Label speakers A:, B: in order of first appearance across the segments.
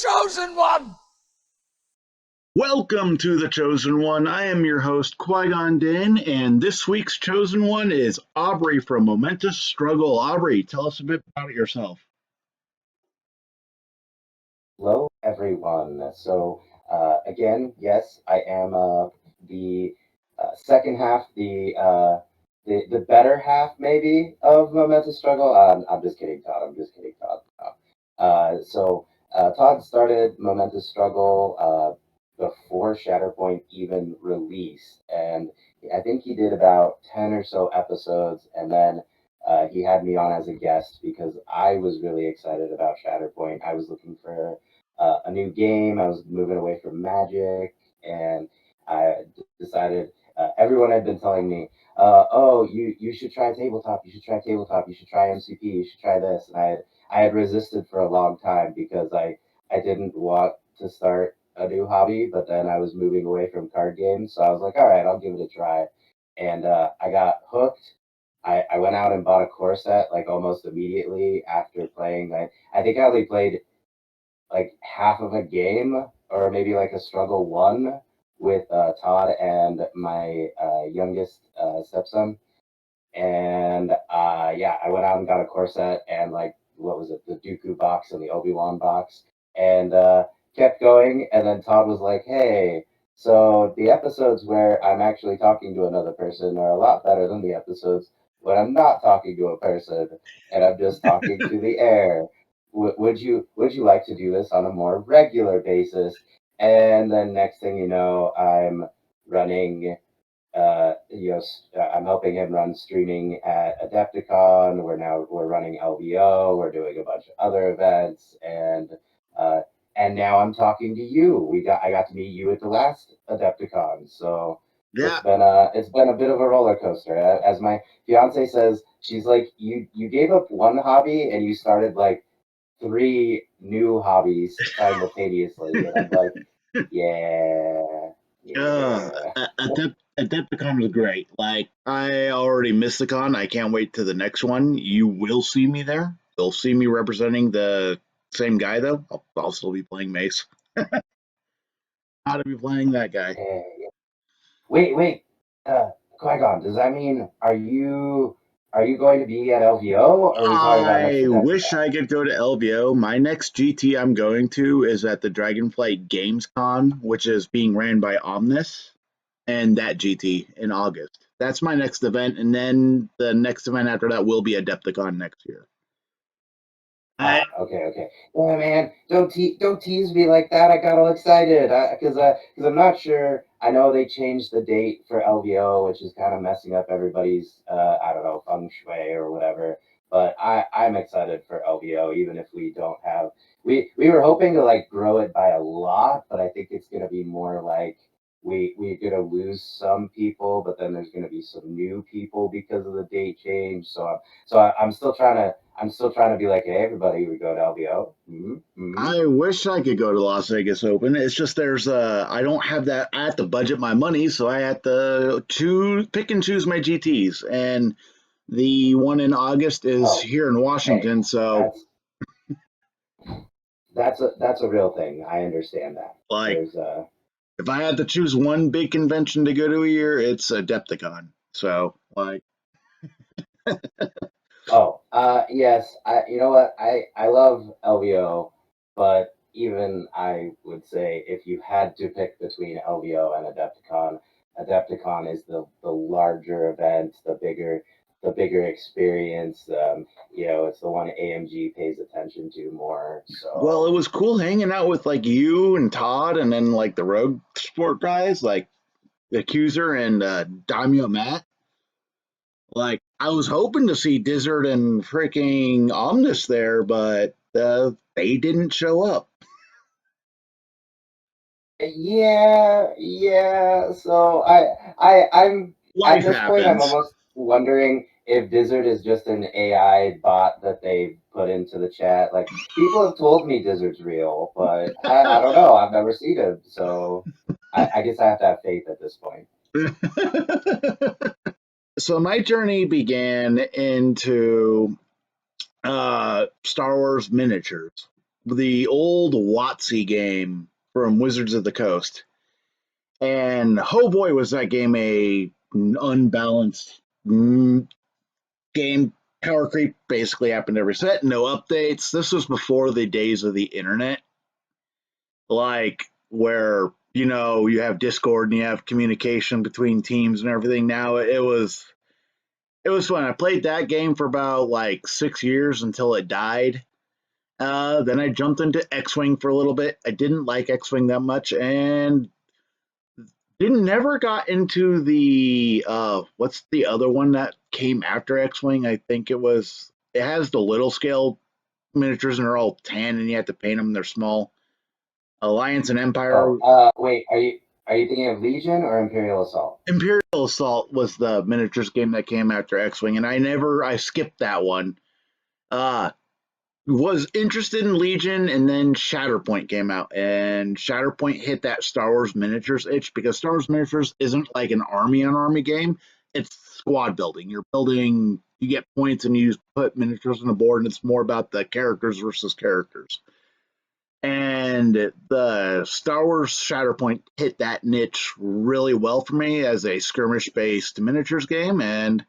A: Chosen One!
B: Welcome to The Chosen One. I am your host, Qui-Gon Din, and this week's Chosen One is Aubrey from Momentous Struggle. Aubrey, tell us a bit about yourself.
C: Hello, everyone. Again, yes, I am the second half, the better half, maybe, of Momentous Struggle. I'm just kidding, Todd. I'm just kidding, Todd. Todd started Momentous Struggle before Shatterpoint even released, and I think he did about 10 or so episodes, and then he had me on as a guest because I was really excited about Shatterpoint. I was looking for a new game. I was moving away from Magic, and I decided everyone had been telling me, "Oh, you should try tabletop. You should try tabletop. You should try MCP. You should try this." And I had resisted for a long time because I didn't want to start a new hobby, but then I was moving away from card games, so I was like, "All right, I'll give it a try," and I got hooked. I went out and bought a core set like almost immediately after playing. I think I only played like half of a game or maybe like a struggle one with Todd and my youngest stepson. And yeah, I went out and got a core set and like what was it, the Dooku box and the Obi-Wan box, and kept going. And then Todd was like, "Hey, so the episodes where I'm actually talking to another person are a lot better than the episodes when I'm not talking to a person and I'm just talking to the air. Would you like to do this on a more regular basis?" And then next thing you know, I'm running I'm helping him run streaming at Adepticon. We're running LVO. We're doing a bunch of other events, uh, and now I'm talking to you. I got to meet you at the last Adepticon, so
B: Yeah,
C: it's been a bit of a roller coaster. As my fiance says, she's like, you gave up one hobby and you started like three new hobbies simultaneously, and I'm like, yeah,
B: uh,
C: yeah.
B: Adepticon was great. Like, I already missed the con. I can't wait to the next one. You will see me there. You'll see me representing the same guy, though. I'll still be playing Mace. How to be playing that guy.
C: Yeah. Wait. Qui-Gon, does that mean are you going to be at LVO or are we talking about next
B: I wish
C: Adepticon?
B: I could go to LVO. My next GT I'm going to is at the Dragonflight Games Con, which is being ran by Omnis, and that GT in August. That's my next event, and then the next event after that will be Adepticon next year. I,
C: Okay. Yeah, man, don't tease me like that. I got all excited because I'm not sure. I know they changed the date for LVO, which is kind of messing up everybody's I don't know, feng shui or whatever. But I'm excited for LVO, even if we don't have. We were hoping to like grow it by a lot, but I think it's gonna be more like we're gonna lose some people, but then there's gonna be some new people because of the date change. I'm still trying to be like, hey, everybody, we go to LBO. Mm-hmm.
B: I wish I could go to Las Vegas Open. It's just I don't have that. I have to budget my money, so I have to pick and choose my GTs. And the one in August is
C: Oh,
B: here in
C: hey,
B: Washington, so
C: that's that's a real thing. I understand that.
B: like
C: There's
B: if I had to choose one big convention to go to a year, it's Adepticon. So, like,
C: Yes, you know what? I love LVO, but even I would say if you had to pick between LVO and Adepticon, Adepticon is the larger event, the bigger experience. It's the one AMG pays attention to more.
B: well, it
C: So
B: was cool hanging out with like you and Todd, and then like the Rogue Sport guys, like the Accuser and Daimyo Matt. Like, I was hoping to see Dizzard and freaking Omnis there, but they didn't show up.
C: yeah. I'm at
B: Life
C: this point, I'm
B: happens.
C: almost wondering if Dizzard is just an AI bot that they put into the chat. Like people have told me Dizzard's real, but I don't know. I've never seen him, so I guess I have to have faith at this point.
B: So my journey began into Star Wars miniatures. the old WotC game from Wizards of the Coast. And oh boy, was that game a unbalanced game. Power creep basically happened every set, no updates. This was before the days of the internet, like where you have Discord and you have communication between teams and everything. Now it was fun. I played that game for about like 6 years until it died. Then I jumped into X-Wing for a little bit. I didn't like X-Wing that much, and didn't never got into the what's the other one that came after X-Wing? I think it has the little scale miniatures and they're all tan and you have to paint them. They're small. Alliance and Empire.
C: Oh, wait, are you thinking of Legion or Imperial Assault?
B: Imperial Assault was the miniatures game that came after X-Wing, and I skipped that one. Uh was interested in Legion, and then Shatterpoint came out, and Shatterpoint hit that Star Wars miniatures itch because Star Wars miniatures isn't like an army on army game. It's squad building. You get points, and you put miniatures on the board, and it's more about the characters versus characters. And the Star Wars Shatterpoint hit that niche really well for me as a skirmish based miniatures game, and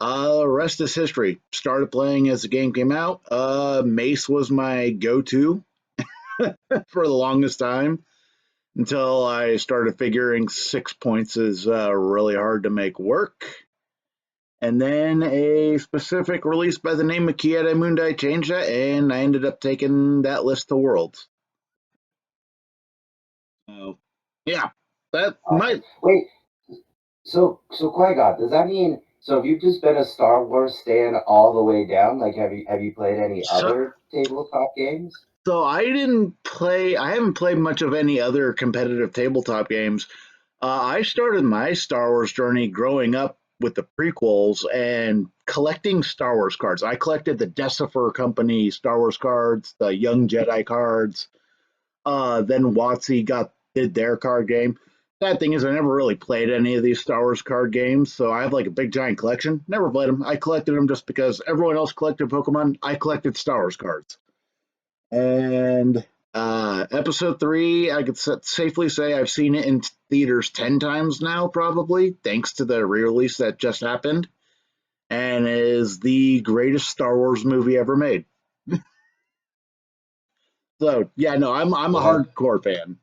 B: rest is history. Started playing as the game came out. Mace was my go-to for the longest time until I started figuring 6 points is really hard to make work. And then a specific release by the name of Kieta Mundi changed that, and I ended up taking that list to Worlds. So, yeah, that
C: Awesome.
B: might.
C: Wait, so Qui-Gon, does that mean so have you just been a Star Wars stan all the way down? Like have you played any
B: So,
C: other tabletop games?
B: so I didn't play. I haven't played much of any other competitive tabletop games. I started my Star Wars journey growing up with the prequels and collecting Star Wars cards. I collected the Decipher Company Star Wars cards, the Young Jedi cards. Then WotC did their card game. Sad thing is, I never really played any of these Star Wars card games, so I have like a big giant collection. Never played them. I collected them just because everyone else collected Pokemon. I collected Star Wars cards. And episode 3, I could safely say I've seen it in theaters 10 times now, probably, thanks to the re release that just happened, and is the greatest Star Wars movie ever made. So, yeah, no, I'm a
C: Revenge,
B: hardcore fan.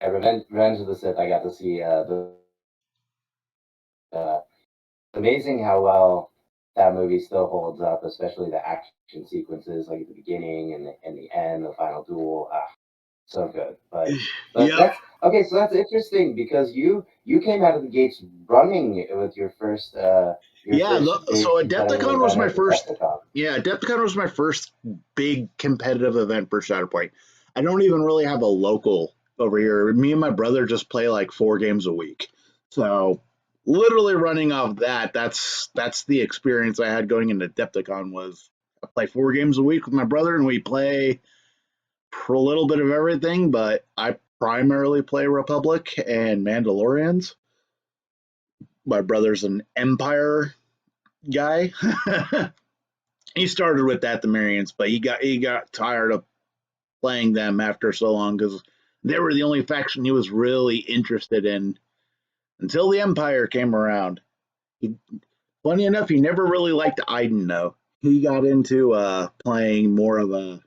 C: Revenge of the Sith. I got to see uh, amazing how well that movie still holds up, especially the action sequences, like at the beginning and the end, the final duel. Ah, so good. But
B: Yep.
C: that's okay. So that's interesting because you came out of the gates running with your
B: Yeah,
C: first big
B: so
C: competitive
B: Adepticon was
C: event
B: my
C: at
B: first.
C: Adepticon.
B: Yeah, Adepticon was my first big competitive event for Shatterpoint. I don't even really have a local over here. Me and my brother just play like 4 games a week. So literally running off that, that's the experience I had going into Adepticon was I play 4 games a week with my brother and we play a little bit of everything, but I primarily play Republic and Mandalorians. My brother's an Empire guy. He started with that the Marians, but he got tired of playing them after so long because they were the only faction he was really interested in until the Empire came around. He, funny enough, he never really liked Iden though. He got into playing more of a.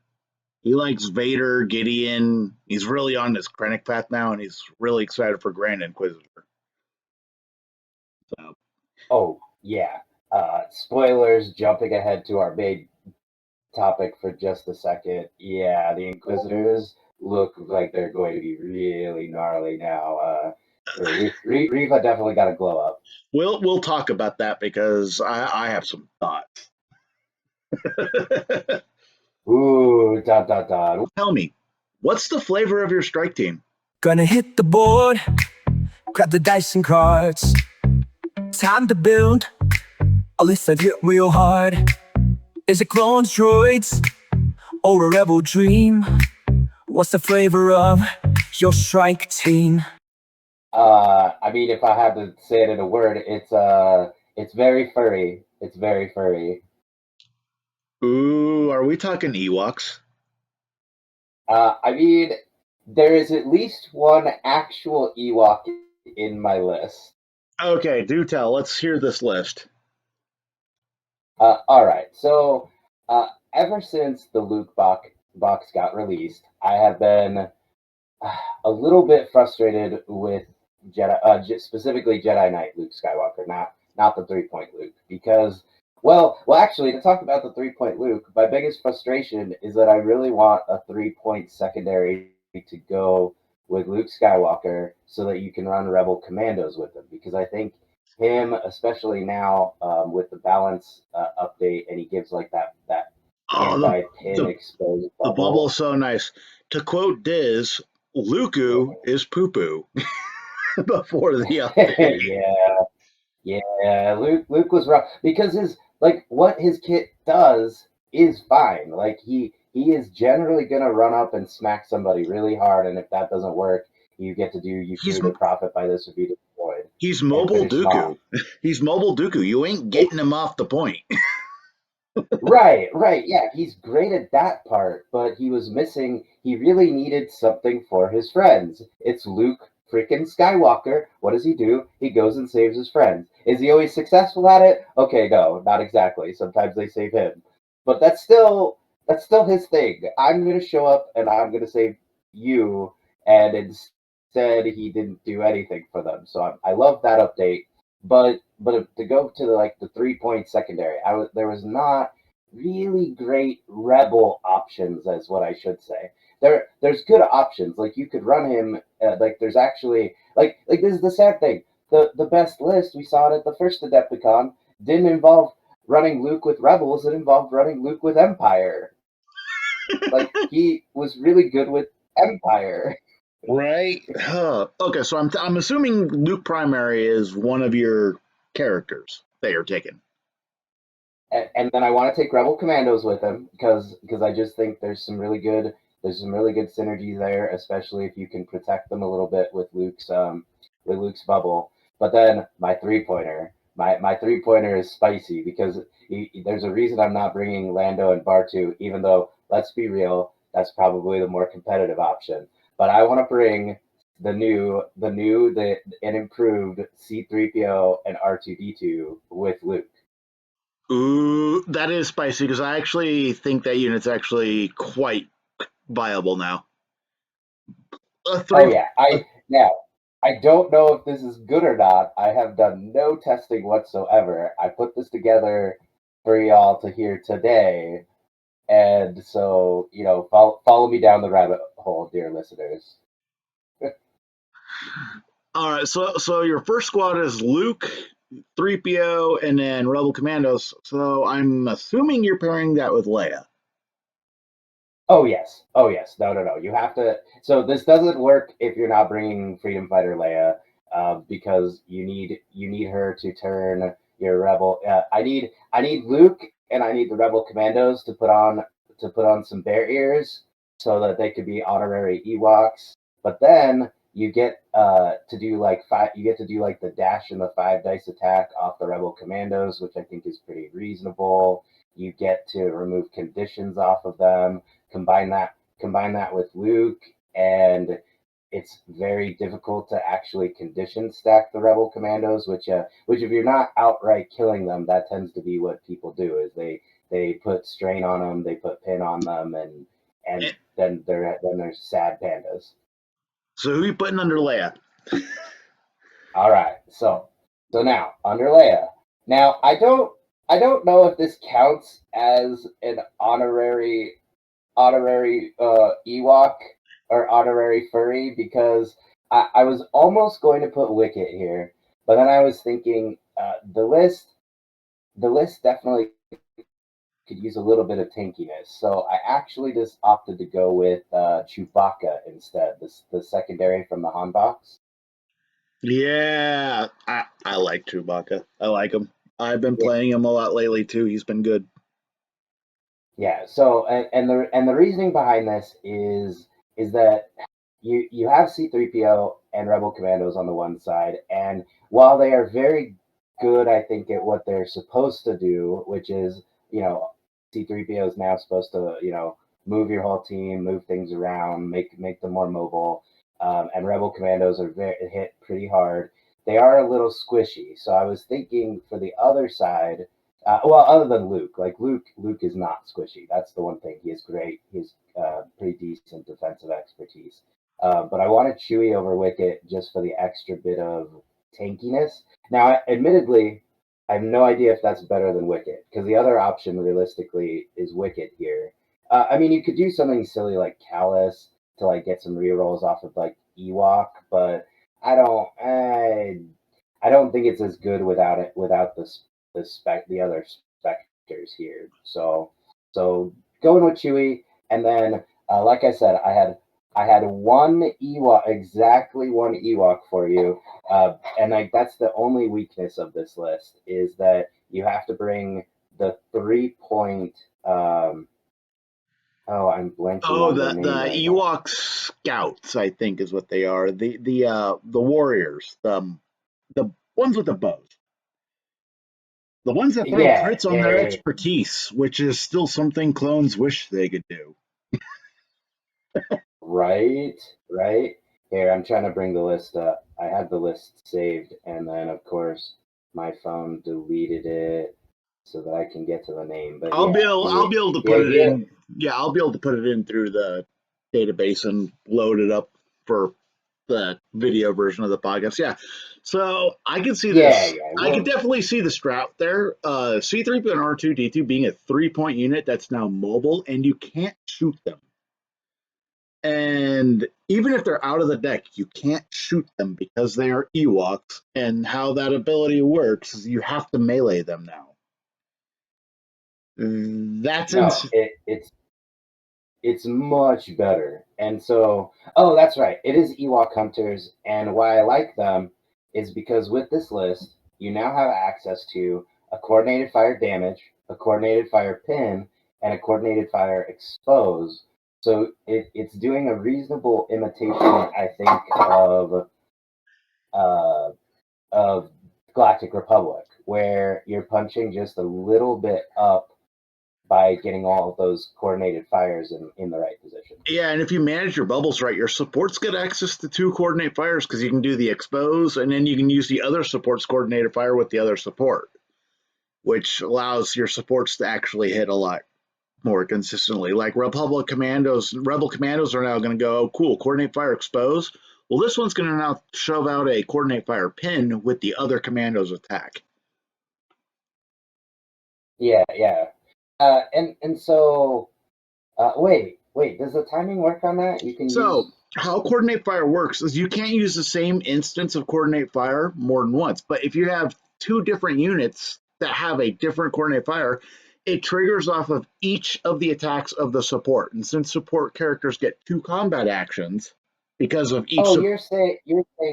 B: He likes Vader, Gideon. He's really on this Krennic path now, and he's really excited for Grand Inquisitor. So
C: Oh yeah. Spoilers. Jumping ahead to our main topic for just a second. Yeah, the Inquisitors look like they're going to be really gnarly now. Riva definitely got to glow up.
B: we'll talk about that because I have some thoughts.
C: Ooh, dot dot dot.
B: Tell me, what's the flavor of your strike team?
A: Gonna hit the board, grab the dice and cards. Time to build a list that hit real hard. Is it clones, droids, or a rebel dream? What's the flavor of your strike team?
C: I mean, if I had to say it in a word, it's very furry. It's very furry.
B: Ooh, are we talking Ewoks?
C: I mean, there is at least one actual Ewok in my list.
B: Okay, do tell. Let's hear this list.
C: All right, so ever since the box got released, I have been a little bit frustrated with specifically Jedi Knight Luke Skywalker, not the 3 point Luke, because actually, to talk about the 3 point Luke, my biggest frustration is that I really want a 3 point secondary to go with Luke Skywalker so that you can run Rebel Commandos with him, because I think him, especially now with the balance update, and he gives like that
B: Oh,
C: anti-pin
B: the
C: exposed
B: the bubble is
C: bubble.
B: so nice. To quote Diz, Luku is poo poo before the update.
C: Yeah, yeah, Luke was rough because his like what his kit does is fine. Like he is generally gonna run up and smack somebody really hard, and if that doesn't work, you can
B: He's
C: either profit by this or be destroyed
B: he's
C: and
B: mobile
C: finish him off.
B: Dooku. He's mobile Dooku. You ain't getting him off the point.
C: Right, right. Yeah, he's great at that part, but he was missing. He really needed something for his friends. It's Luke freaking Skywalker. What does he do? He goes and saves his friends. Is he always successful at it? Okay, no, not exactly. Sometimes they save him, but that's still his thing. I'm gonna show up and I'm gonna save you, and instead he didn't do anything for them. So I love that update. But to go to the 3 point secondary, there was not really great rebel options, as what I should say. There's good options. Like you could run him. Like there's actually like this is the sad thing. The best list we saw it at the first Adepticon didn't involve running Luke with rebels. It involved running Luke with Empire. Like he was really good with Empire.
B: Right? Okay, so I'm assuming Luke Primary is one of your characters that you're taking.
C: And then I want to take Rebel Commandos with him because I just think there's some really good synergy there, especially if you can protect them a little bit with Luke's bubble. But then my 3 pointer is spicy because there's a reason I'm not bringing Lando and Bartu, even though let's be real, that's probably the more competitive option. But I want to bring the and improved C3PO and R2D2 with Luke.
B: Ooh, that is spicy because I actually think that unit's actually quite viable now. A
C: Oh
B: three.
C: yeah,
B: A,
C: I don't know if this is good or not. I have done no testing whatsoever. I put this together for y'all to hear today, and so follow me down the rabbit hole, dear listeners.
B: all right, so your first squad is Luke, 3PO, and then Rebel Commandos. So I'm assuming you're pairing that with Leia.
C: Oh yes, oh yes. No, no, no. You have to. So this doesn't work if you're not bringing Freedom Fighter Leia, because you need her to turn your rebel. I need Luke and I need the Rebel Commandos to put on some bear ears so that they could be honorary Ewoks. But then you get to do like five. You get to do like the dash and the 5 dice attack off the Rebel Commandos, which I think is pretty reasonable. You get to remove conditions off of them, combine that with Luke, and it's very difficult to actually condition stack the Rebel Commandos, which if you're not outright killing them, that tends to be what people do is they put strain on them, they put pin on them, and
B: Eh,
C: then there's sad pandas.
B: So who are you putting under Leia?
C: All right, so now under Leia. Now I don't know if this counts as an honorary Ewok or honorary furry because I was almost going to put Wicket here, but then I was thinking the list definitely could use a little bit of tankiness, so I actually just opted to go with Chewbacca instead, the secondary from the Han box.
B: Yeah, I like Chewbacca. I like him. I've been
C: Yeah,
B: playing him a lot lately too. He's been good.
C: yeah. So and the reasoning behind this is that you have C3PO and Rebel Commandos on the one side, and while they are very good, I think, at what they're supposed to do, which is, you know, C-3PO is now supposed to, move your whole team, move things around, make them more mobile. And Rebel Commandos are hit pretty hard. They are a little squishy. So I was thinking for the other side, well, other than Luke, like Luke is not squishy. That's the one thing. He is great. He's pretty decent defensive expertise. But I wanted Chewie over Wicket just for the extra bit of tankiness. Now, admittedly, I have no idea if that's better than Wicket, because the other option realistically is Wicket here. I mean, you could do something silly like Callus to like get some rerolls off of like Ewok, but I don't think it's as good without the other specters here. So going with Chewie, and then like I said, I had one Ewok, exactly one Ewok for you, and like that's the only weakness of this list is that you have to bring the 3-point. Oh, I'm blanking
B: Oh,
C: on their
B: the
C: name right now.
B: Ewok Scouts, I think, is what they are. The warriors, the ones with the bows, the ones that throw
C: Yeah,
B: crits on
C: yeah,
B: their
C: yeah, yeah.
B: expertise, which is still something clones wish they could do.
C: Right, right. Here, I'm trying to bring the list up. I had the list saved, and then of course my phone deleted it so that I can get to the name. But yeah,
B: I'll be able to
C: the
B: put it
C: idea.
B: in. Yeah, I'll be able to put it in through the database and load it up for the video version of the podcast. Yeah. So I can see
C: Yeah,
B: this.
C: yeah.
B: I could
C: Well,
B: definitely see the strat there. C3PO and R2D2 being a 3-point unit that's now mobile and you can't shoot them. And even if they're out of the deck, you can't shoot them because they are Ewoks. And how that ability works is you have to melee them now. That's
C: no, it's much better. And so, oh, that's right. It is Ewok Hunters, and why I like them is because with this list, you now have access to a coordinated fire damage, a coordinated fire pin, and a coordinated fire expose. So it's doing a reasonable imitation, I think, uh, of Galactic Republic, where you're punching just a little bit up by getting all of those coordinated fires in the right position.
B: Yeah, and if you manage your bubbles right, your supports get access to 2 coordinate fires because you can do the expose, and then you can use the other support's coordinated fire with the other support, which allows your supports to actually hit a lot more consistently. Like Rebel Commandos are now going to go, oh, cool, coordinate fire expose. Well, this one's going to now shove out a coordinate fire pin with the other commandos attack.
C: Yeah, yeah. And so wait, does the timing work on that? You can
B: So
C: use.
B: how coordinate fire works is you can't use the same instance of coordinate fire more than once. But if you have 2 different units that have a different coordinate fire, it triggers off of each of the attacks of the support. And since support characters get 2 combat actions because of each
C: Oh, you're saying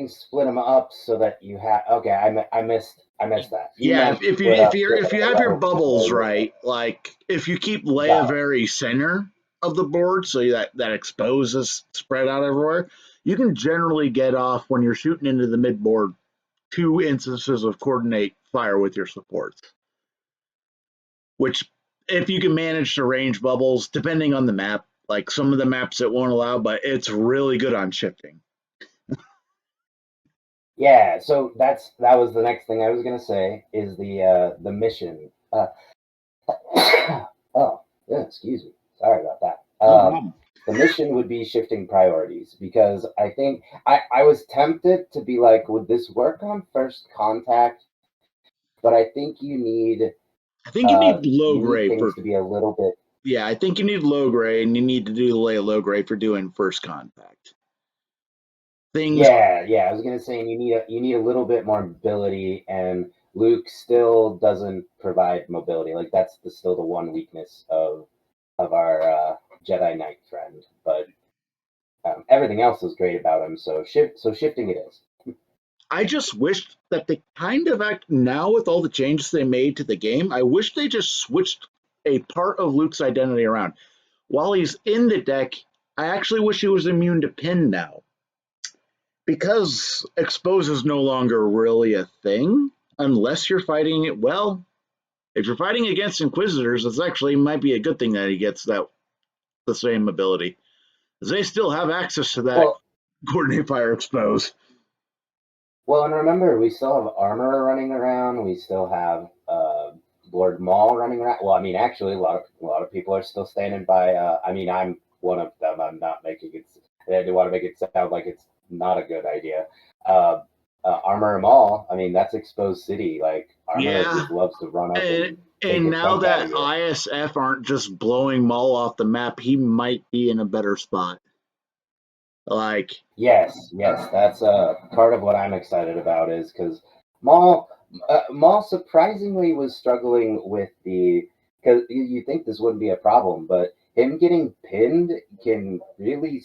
C: split them up so that you have. Okay, I missed that. You
B: yeah,
C: meant split up so
B: if
C: that
B: you
C: the
B: have your
C: rebels can
B: bubbles
C: go with
B: right, like if you keep
C: it. Got
B: Leia
C: it.
B: very center of the board so that exposes spread out everywhere, you can generally get off when you're shooting into the mid board 2 instances of coordinate fire with your supports. Which if you can manage to range bubbles, depending on the map, like some of the maps it won't allow, but it's really good on shifting.
C: Yeah, so that was the next thing I was gonna say is the mission. Oh, yeah, excuse me. Sorry about that.
B: No problem.
C: The mission would be shifting priorities because I think I was tempted to be like, would this work on first contact? But I think
B: I think you need low
C: you need
B: grade for
C: things to be a little bit.
B: yeah, I think you need low grade and you need to do the lay low grade for doing first contact. Things
C: Yeah, yeah. I was gonna say you need a little bit more mobility, and Luke still doesn't provide mobility. Like that's still the one weakness of our Jedi Knight friend. But everything else is great about him. So shifting it is.
B: I just wished that they kind of act now with all the changes they made to the game. I wish they just switched a part of Luke's identity around. While he's in the deck, I actually wish he was immune to pin now. Because expose is no longer really a thing, unless you're fighting it well, If you're fighting against Inquisitors, it's actually might be a good thing that he gets the same ability. Because they still have access to that
C: Well,
B: coordinate fire expose.
C: well, and remember, we still have Armor running around. We still have Lord Maul running around. Well, I mean, actually, a lot of people are still standing by. I mean, I'm one of them. I'm not making it. They want to make it sound like it's not a good idea. Uh, Armor and Maul. I mean, that's exposed city. Like Armor
B: Yeah,
C: just loves to run up
B: and
C: and take a
B: now
C: chunk out
B: that
C: of you.
B: ISF aren't just blowing Maul off the map, he might be in a better spot. Like,
C: Yes, yes, that's part of what I'm excited about is because Maul, Maul surprisingly was struggling with the because you think this wouldn't be a problem, but him getting pinned can really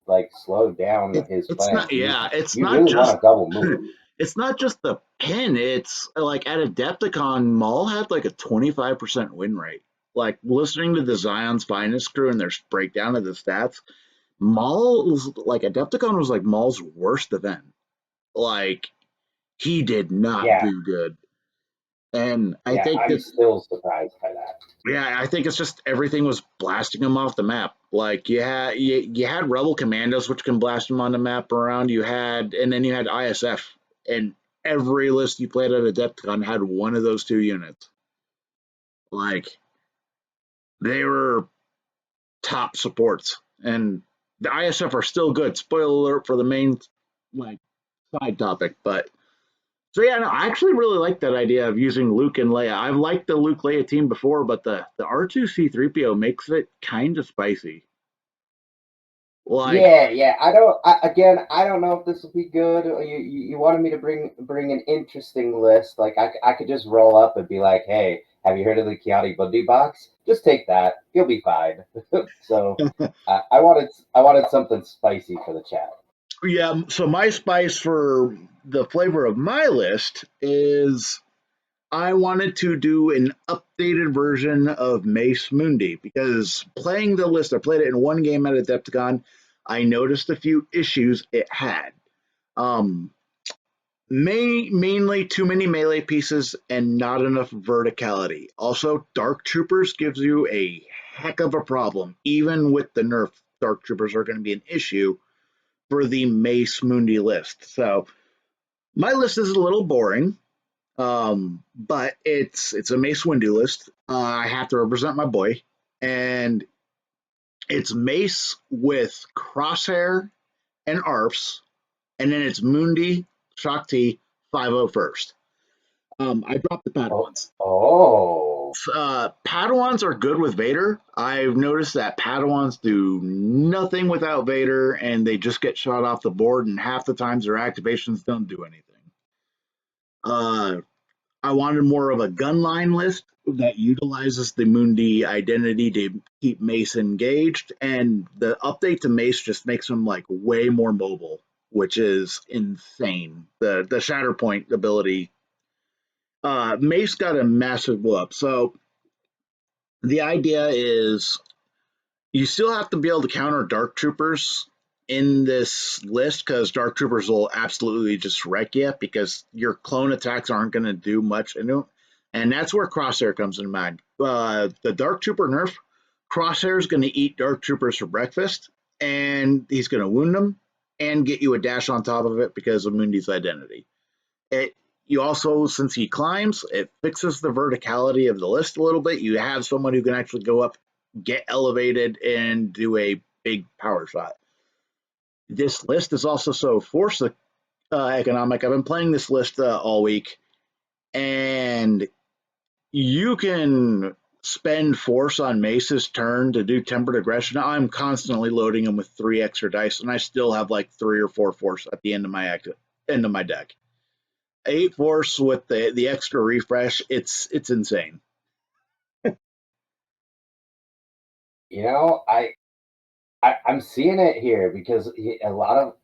C: like slow down his
B: it's
C: plans.
B: not. Yeah, it's
C: You
B: not
C: really want
B: just.
C: to double move.
B: It's not just the pin. It's like at Adepticon, Maul had like a 25% win rate. Like listening to the Zion's Finest crew and their breakdown of the stats, Maul was like Adepticon was like Maul's worst event. Like he did not
C: Yeah,
B: do good. And I
C: yeah,
B: think
C: I'm
B: that,
C: still surprised by that.
B: yeah, I think it's just everything was blasting him off the map. Like you had Rebel Commandos, which can blast him on the map around. You had, and then you had ISF, and every list you played at Adepticon had one of those two units. Like they were top supports, and the ISF are still good. Spoiler alert for the main like side topic, but so yeah, no, I actually really like that idea of using Luke and Leia. I've liked the Luke Leia team before, but the R2C3PO makes it kind of spicy. Like,
C: Yeah, yeah. I don't. Again, I don't know if this will be good. You wanted me to bring an interesting list. Like I could just roll up and be like, "Hey, have you heard of the Kiani Bundy box? Just take that. You'll be fine." So I wanted something spicy for the chat.
B: yeah, so my spice for the flavor of my list is I wanted to do an updated version of Mace Mundi because playing the list, I played it in one game at Adepticon. I noticed a few issues it had. Um, mainly too many melee pieces and not enough verticality. Also, Dark Troopers gives you a heck of a problem. Even with the nerf, Dark Troopers are going to be an issue for the Mace Mundi list. So my list is a little boring, but it's a Mace Windu list. I have to represent my boy, and it's Mace with Crosshair and Arps, and then it's Mundi, Shakti, 501st. I dropped the
C: Oh,
B: Padawans.
C: oh,
B: Padawans are good with Vader. I've noticed that Padawans do nothing without Vader, and they just get shot off the board, and half the times their activations don't do anything. Uh, I wanted more of a gunline list that utilizes the Mundi identity to keep Mace engaged, and the update to Mace just makes him like way more mobile, which is insane. The Shatterpoint ability, Mace got a massive whoop. So the idea is you still have to be able to counter Dark Troopers in this list because Dark Troopers will absolutely just wreck you because your clone attacks aren't going to do much. And that's where Crosshair comes in mind. The Dark Trooper nerf, Crosshair is going to eat Dark Troopers for breakfast, and he's going to wound them and get you a dash on top of it because of Mundi's identity. It you also, since he climbs, it fixes the verticality of the list a little bit. You have someone who can actually go up, get elevated, and do a big power shot. This list is also so force economic. I've been playing this list all week, and you can spend force on Mace's turn to do tempered aggression. I'm constantly loading him with 3 extra dice, and I still have like 3 or 4 force at the end of my deck. 8 force with the extra refresh. It's insane.
C: you know, I'm seeing it here because a lot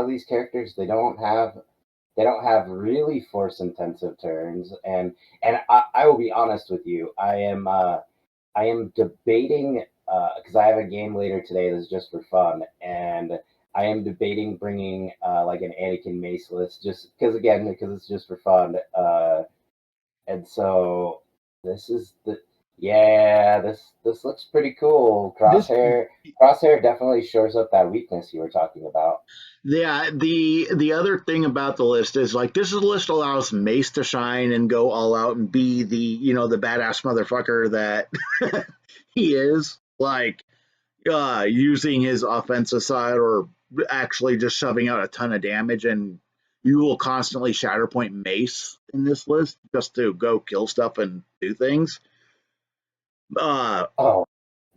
C: of these characters they don't have really force intensive turns, and I will be honest with you, I am debating because I have a game later today that's just for fun, and I am debating bringing like an Anakin Mace list just because it's just for fun, and so This is the this looks pretty cool.
B: This
C: Crosshair definitely shores up that weakness you were talking about.
B: Yeah, the other thing about the list is like this list allows Mace to shine and go all out and be the badass motherfucker that he is. Like using his offensive side or actually just shoving out a ton of damage, and you will constantly Shatterpoint Mace in this list just to go kill stuff and do things.
C: Oh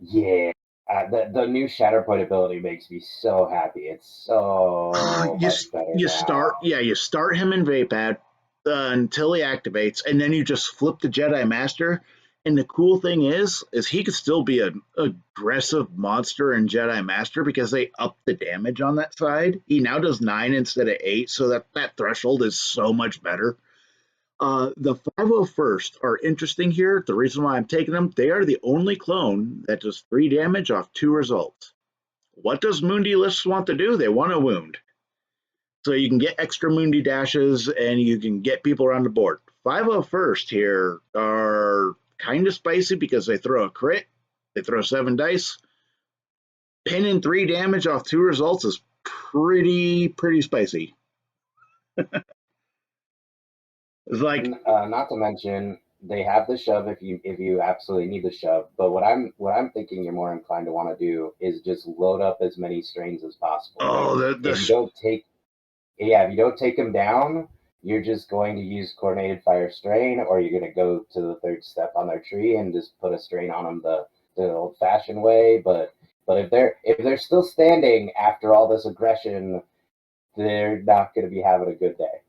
C: yeah, the new Shatterpoint ability makes me so happy. It's so
B: you
C: much better
B: you
C: now.
B: start him in Vapad until he activates, and then you just flip the Jedi Master. And the cool thing is he could still be an aggressive monster in Jedi Master because they up the damage on that side. He now does 9 instead of 8, so that threshold is so much better. The 501st are interesting here. The reason why I'm taking them, they are the only clone that does 3 damage off 2 results. What does Mundi lists want to do? They want to wound. So you can get extra Mundi dashes and you can get people around the board. 501st here are kind of spicy because they throw a crit, they throw 7 dice. Pinning 3 damage off 2 results is pretty spicy. It's like,
C: Not to mention they have the shove if you absolutely need the shove. But what I'm thinking you're more inclined to want to do is just load up as many strains as possible. Like
B: oh,
C: if you don't take if you don't take them down, you're just going to use coordinated fire strain, or you're going to go to the third step on their tree and just put a strain on them the old fashioned way. But if they're still standing after all this aggression, they're not going to be having a good day.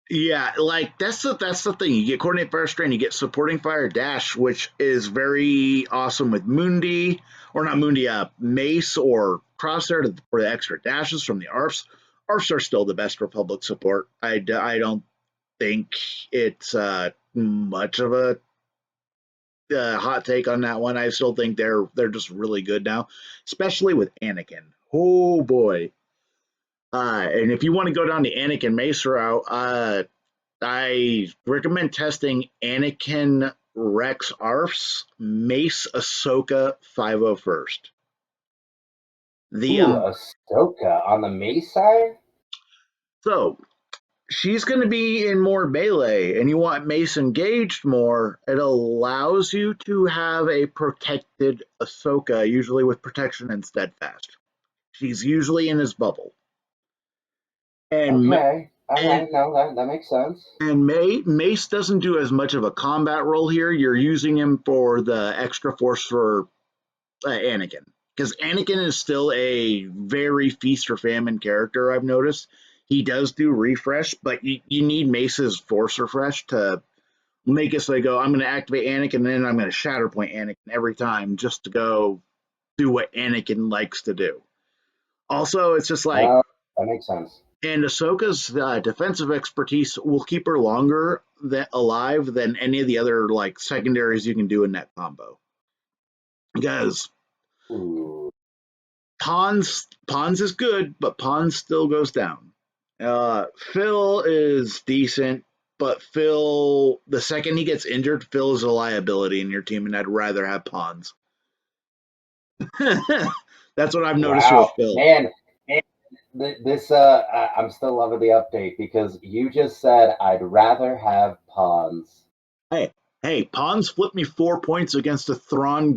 B: yeah, like that's the thing. You get coordinate fire strain, you get supporting fire dash, which is very awesome with Mundi, or not Mundi, Mace or Crosshair for the extra dashes from the ARFs. ARFs are still the best Republic support. I don't think it's much of a hot take on that one. I still think they're just really good now, especially with Anakin. Oh boy. And if you want to go down the Anakin Mace route, I recommend testing Anakin Rex Arfs Mace Ahsoka 501st. The
C: Ooh, Ahsoka on the Mace side?
B: So she's going to be in more melee, and you want Mace engaged more. It allows you to have a protected Ahsoka, usually with protection and steadfast. She's usually in his bubble, and
C: Okay. All
B: and
C: right. No, that makes sense.
B: And Mace doesn't do as much of a combat role here. You're using him for the extra force for Anakin. Because Anakin is still a very feast or famine character, I've noticed. He does do refresh, but you need Mace's force refresh to make it so they go, I'm going to activate Anakin, and then I'm going to Shatterpoint Anakin every time just to go do what Anakin likes to do. Also, it's just like,
C: No, that makes sense.
B: and Ahsoka's defensive expertise will keep her longer alive than any of the other like secondaries you can do in that combo. Because
C: Ooh.
B: Pons is good, but Pons still goes down. Phil is decent, but Phil, the second he gets injured, Phil is a liability in your team, and I'd rather have Pons. That's what I've noticed with
C: Wow,
B: Phil.
C: man, this I'm still loving the update because you just said I'd rather have pawns.
B: Hey, hey, Pons flipped me 4 points against a Thrawn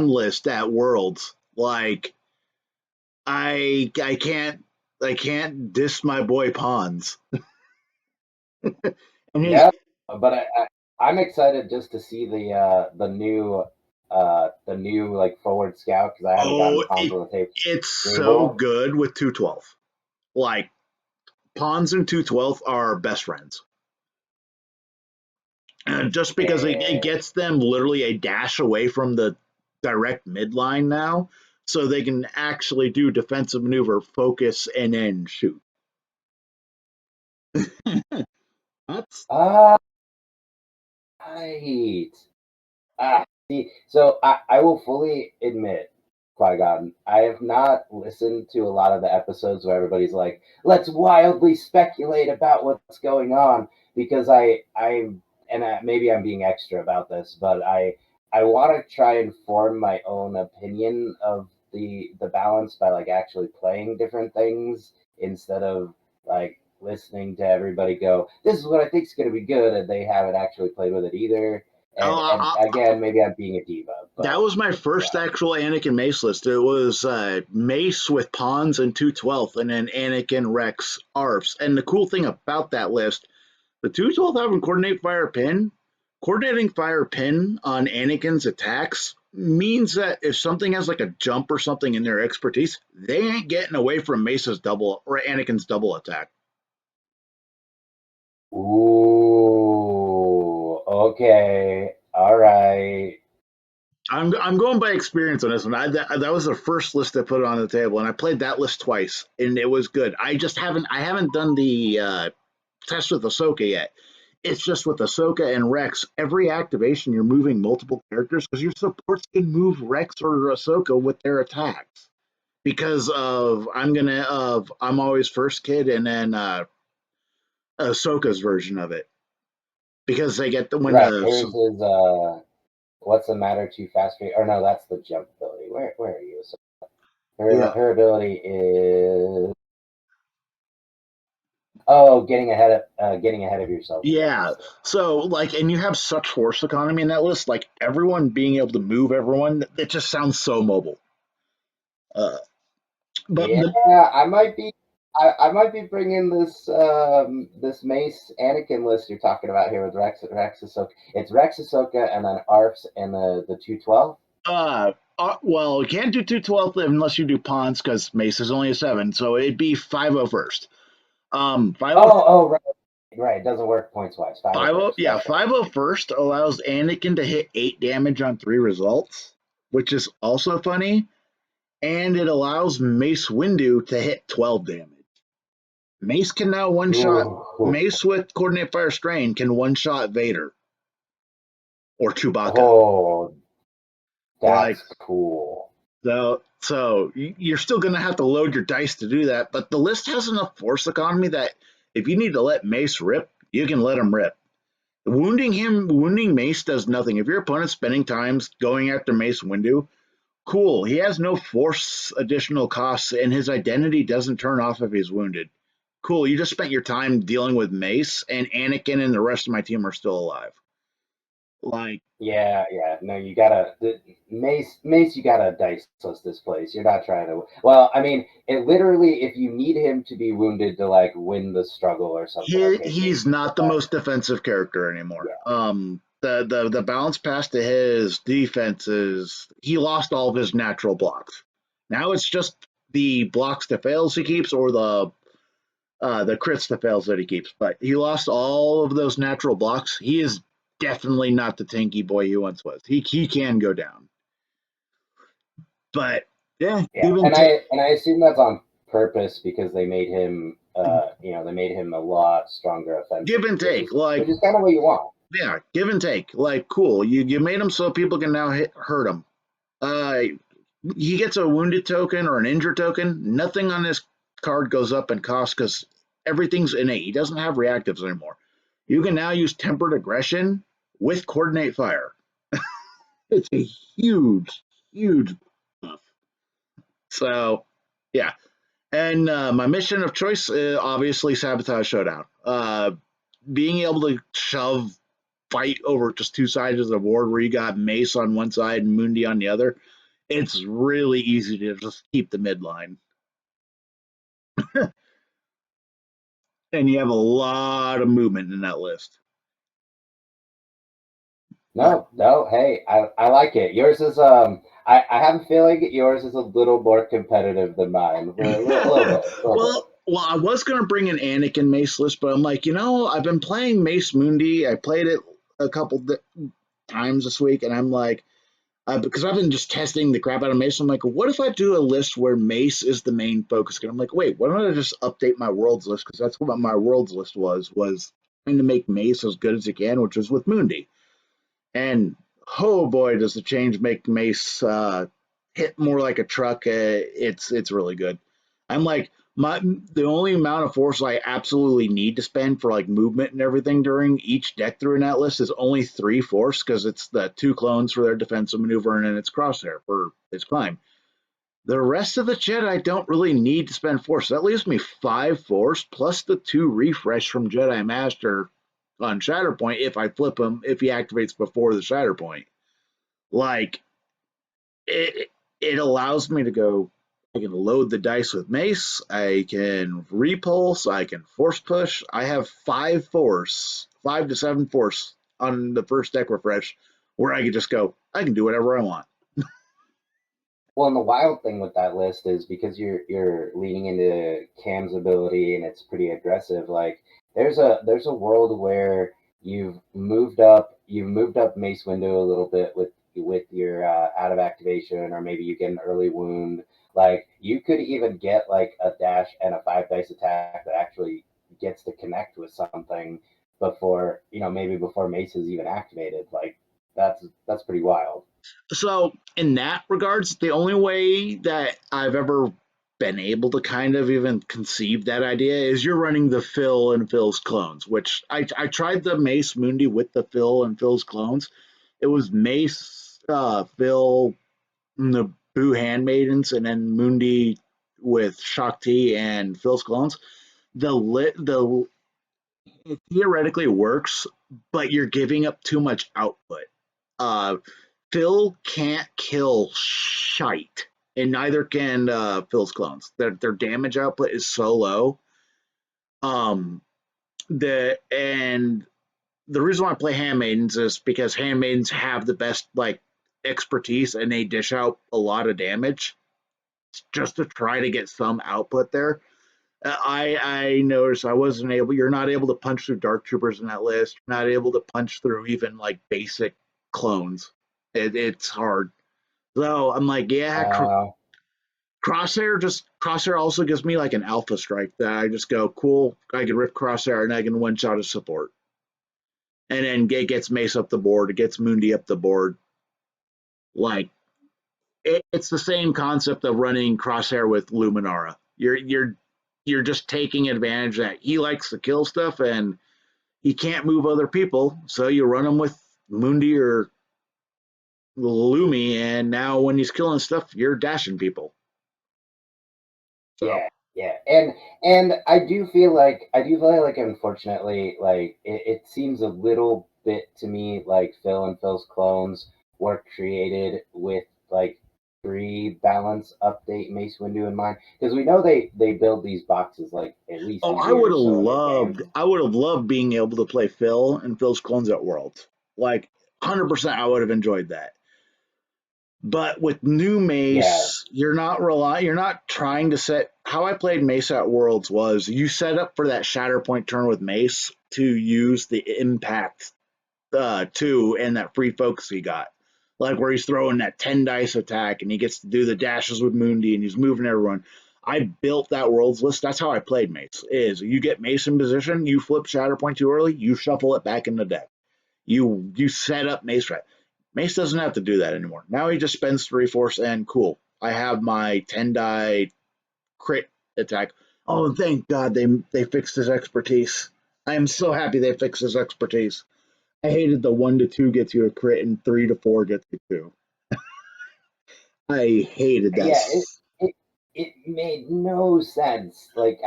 B: list at Worlds. Like, I can't diss my boy Pons. And his
C: Yeah, but I'm excited just to see the new like forward scout because I haven't gotten pawns on the
B: it's so
C: table.
B: good with 212. Like Pons and 212 are best friends. And just because it
C: Yeah.
B: gets them literally a dash away from the direct midline now, so they can actually do defensive maneuver, focus, and then shoot. That's
C: Ah, right. See, so I will fully admit, Qui-Gon, I have not listened to a lot of the episodes where everybody's like, let's wildly speculate about what's going on because I and maybe I'm being extra about this, but I want to try and form my own opinion of the balance by like actually playing different things instead of like listening to everybody go, this is what I think is going to be good, and they haven't actually played with it either. And again, maybe I'm being a diva,
B: that
C: but
B: was my first
C: yeah.
B: actual Anakin Mace list. It was Mace with Pawns and 2/12, and then Anakin, Rex, Arps. And the cool thing about that list, the 2/12 having Coordinate Fire Pin, coordinating fire pin on Anakin's attacks means that if something has like a jump or something in their expertise, they ain't getting away from Mace's double or Anakin's double attack.
C: Ooh, okay, all right.
B: I'm going by experience on this one. That was the first list I put on the table, and I played that list twice, and it was good. I haven't done the test with Ahsoka yet. It's just with Ahsoka and Rex. Every activation, you're moving multiple characters because your supports can move Rex or Ahsoka with their attacks. Because of I'm always first kid, and then Ahsoka's version of it because they get the when
C: Right,
B: the
C: hers is what's the matter too fast for you? Or no, that's the jump ability. Where are you? So
B: yeah.
C: her ability is oh, getting ahead of yourself is what you
B: Yeah.
C: said.
B: So like, and you have such force economy in that list. Like everyone being able to move everyone, it just sounds so mobile. Uh, but
C: Yeah,
B: the
C: I might be bringing this Mace Anakin list you're talking about here with Rex Ahsoka. It's Rex Ahsoka and then Arps and the 212.
B: well, you can't do 2/12 unless you do pawns because Mace is only a 7, so it'd be 5/0 first. 5/0
C: Right, right. It doesn't work points wise. 501st.
B: Yeah,
C: That's right.
B: 5/0 first allows Anakin to hit 8 damage on 3 results, which is also funny, and it allows Mace Windu to hit 12 damage. Mace can now one shot.
C: Ooh,
B: Mace with Coordinate Fire Strain can one shot Vader or Chewbacca.
C: oh,
B: Like
C: that's cool.
B: so you're still gonna have to load your dice to do that, but the list has enough force economy that if you need to let Mace rip, you can let him rip. Wounding Mace does nothing. If your opponent's spending time going after Mace Windu, cool. He has no force additional costs, and his identity doesn't turn off if he's wounded. Cool. You just spent your time dealing with Mace, and Anakin and the rest of my team are still alive. Like,
C: Yeah, yeah. No, you gotta Mace. You gotta dice list this place. You're not trying to. Well, I mean, it literally. If you need him to be wounded to like win the struggle or something, okay,
B: he's
C: maybe.
B: not
C: But
B: the most defensive character anymore.
C: yeah,
B: The balance pass to his defense is he lost all of his natural blocks. Now it's just the blocks to fails he keeps or the crits to fails that he keeps. But he lost all of those natural blocks. He is definitely not the tanky boy he once was. He can go down. But yeah,
C: yeah.
B: give and take.
C: And I assume that's on purpose because they made him. They made him a lot stronger
B: Give and
C: offensively,
B: take.
C: which
B: Like,
C: is kind of what you want.
B: yeah, give and take. Like, cool. You made him so people can now hurt him. Uh, he gets a wounded token or an injured token. Nothing on this card goes up in cost because everything's innate. He doesn't have reactives anymore. You can now use tempered aggression with coordinate fire. It's a huge buff. So, yeah. And my mission of choice, obviously, Sabotage Showdown. Being able to shove fight over just two sides of the board where you got Mace on one side and Mundi on the other, it's really easy to just keep the midline. And you have a lot of movement in that list. But
C: No, no. Hey, I like it. Yours is I have a feeling yours is a little more competitive than mine. A little bit, a little bit.
B: well, I was gonna bring an Anakin Mace list, but I'm like, I've been playing Mace Mundi. I played it a couple times this week, and I'm like, because I've been just testing the crap out of Mace. I'm like, what if I do a list where Mace is the main focus? And I'm like, wait, why don't I just update my worlds list? Because that's what my worlds list was trying to make Mace as good as it can, which was with Mundi. And oh boy, does the change make Mace hit more like a truck. It's really good. I'm like the only amount of force I absolutely need to spend for like movement and everything during each deck through in that list is only 3 force because it's the 2 clones for their defensive maneuver and then it's crosshair for its climb. The rest of the Jedi don't really need to spend force. So that leaves me 5 force plus the 2 refresh from Jedi Master on Shatterpoint if I flip him if he activates before the Shatterpoint. Like it allows me to go. I can load the dice with mace. I can repulse. I can force push. I have 5 force, 5 to 7 force on the first deck refresh, where I can just go. I can do whatever I want.
C: Well, and the wild thing with that list is because you're leaning into Cam's ability and it's pretty aggressive. Like there's a world where you've moved up Mace Window a little bit with your out of activation, or maybe you get an early wound. Like you could even get like a dash and a 5 dice attack that actually gets to connect with something before maybe before Mace is even activated. Like that's pretty wild.
B: So in that regards, the only way that I've ever been able to kind of even conceive that idea is you're running the Phil and Phil's clones, which I tried the Mace Mundi with the Phil and Phil's clones. It was Mace, Phil, and the Boo Handmaidens, and then Mundi with Shakti and Phil's clones. The it theoretically works, but you're giving up too much output. Uh, Phil can't kill shite, and neither can Phil's clones. Their damage output is so low. Um, and the reason why I play handmaidens is because handmaidens have the best like expertise, and they dish out a lot of damage just to try to get some output there. I noticed I wasn't able. You're not able to punch through dark troopers in that list. You're not able to punch through even like basic clones. It's hard. So I'm like, yeah,
C: Uh,
B: Crosshair also gives me like an alpha strike that I just go cool. I can rip Crosshair and I can one shot a support, and then it gets Mace up the board. It gets Mundi up the board. Like it's the same concept of running Crosshair with Luminara. You're just taking advantage that he likes to kill stuff and he can't move other people, so you run him with Mundi or Lumi, and now when he's killing stuff, you're dashing people. So
C: Yeah, yeah, and I do feel like unfortunately like it seems a little bit to me like Phil and Phil's clones were created with like balance update Mace Windu in mind because we know they build these boxes like at least a
B: I
C: year
B: would
C: or
B: have
C: so in advance.
B: loved, I would have loved being able to play Phil and Phil's clones at Worlds. Like 100%, I would have enjoyed that. But with new
C: Yeah,
B: Mace, you're not trying to set. How I played Mace at Worlds was you set up for that Shatterpoint turn with Mace to use the impact two and that free focus he got. Like where he's throwing that 10 dice attack and he gets to do the dashes with Mundi and he's moving everyone. I built that world's list. That's how I played Mace. Is you get Mace in position, you flip Shatterpoint too early, you shuffle it back in the deck. You set up Mace right. Mace doesn't have to do that anymore. Now he just spends 3 force and cool. I have my 10 die crit attack. Oh, and thank God they fixed his expertise. I am so happy they fixed his expertise. I hated the 1 to 2 gets you a crit and 3 to 4 gets you 2. I hated that.
C: yeah, it it made no sense. Like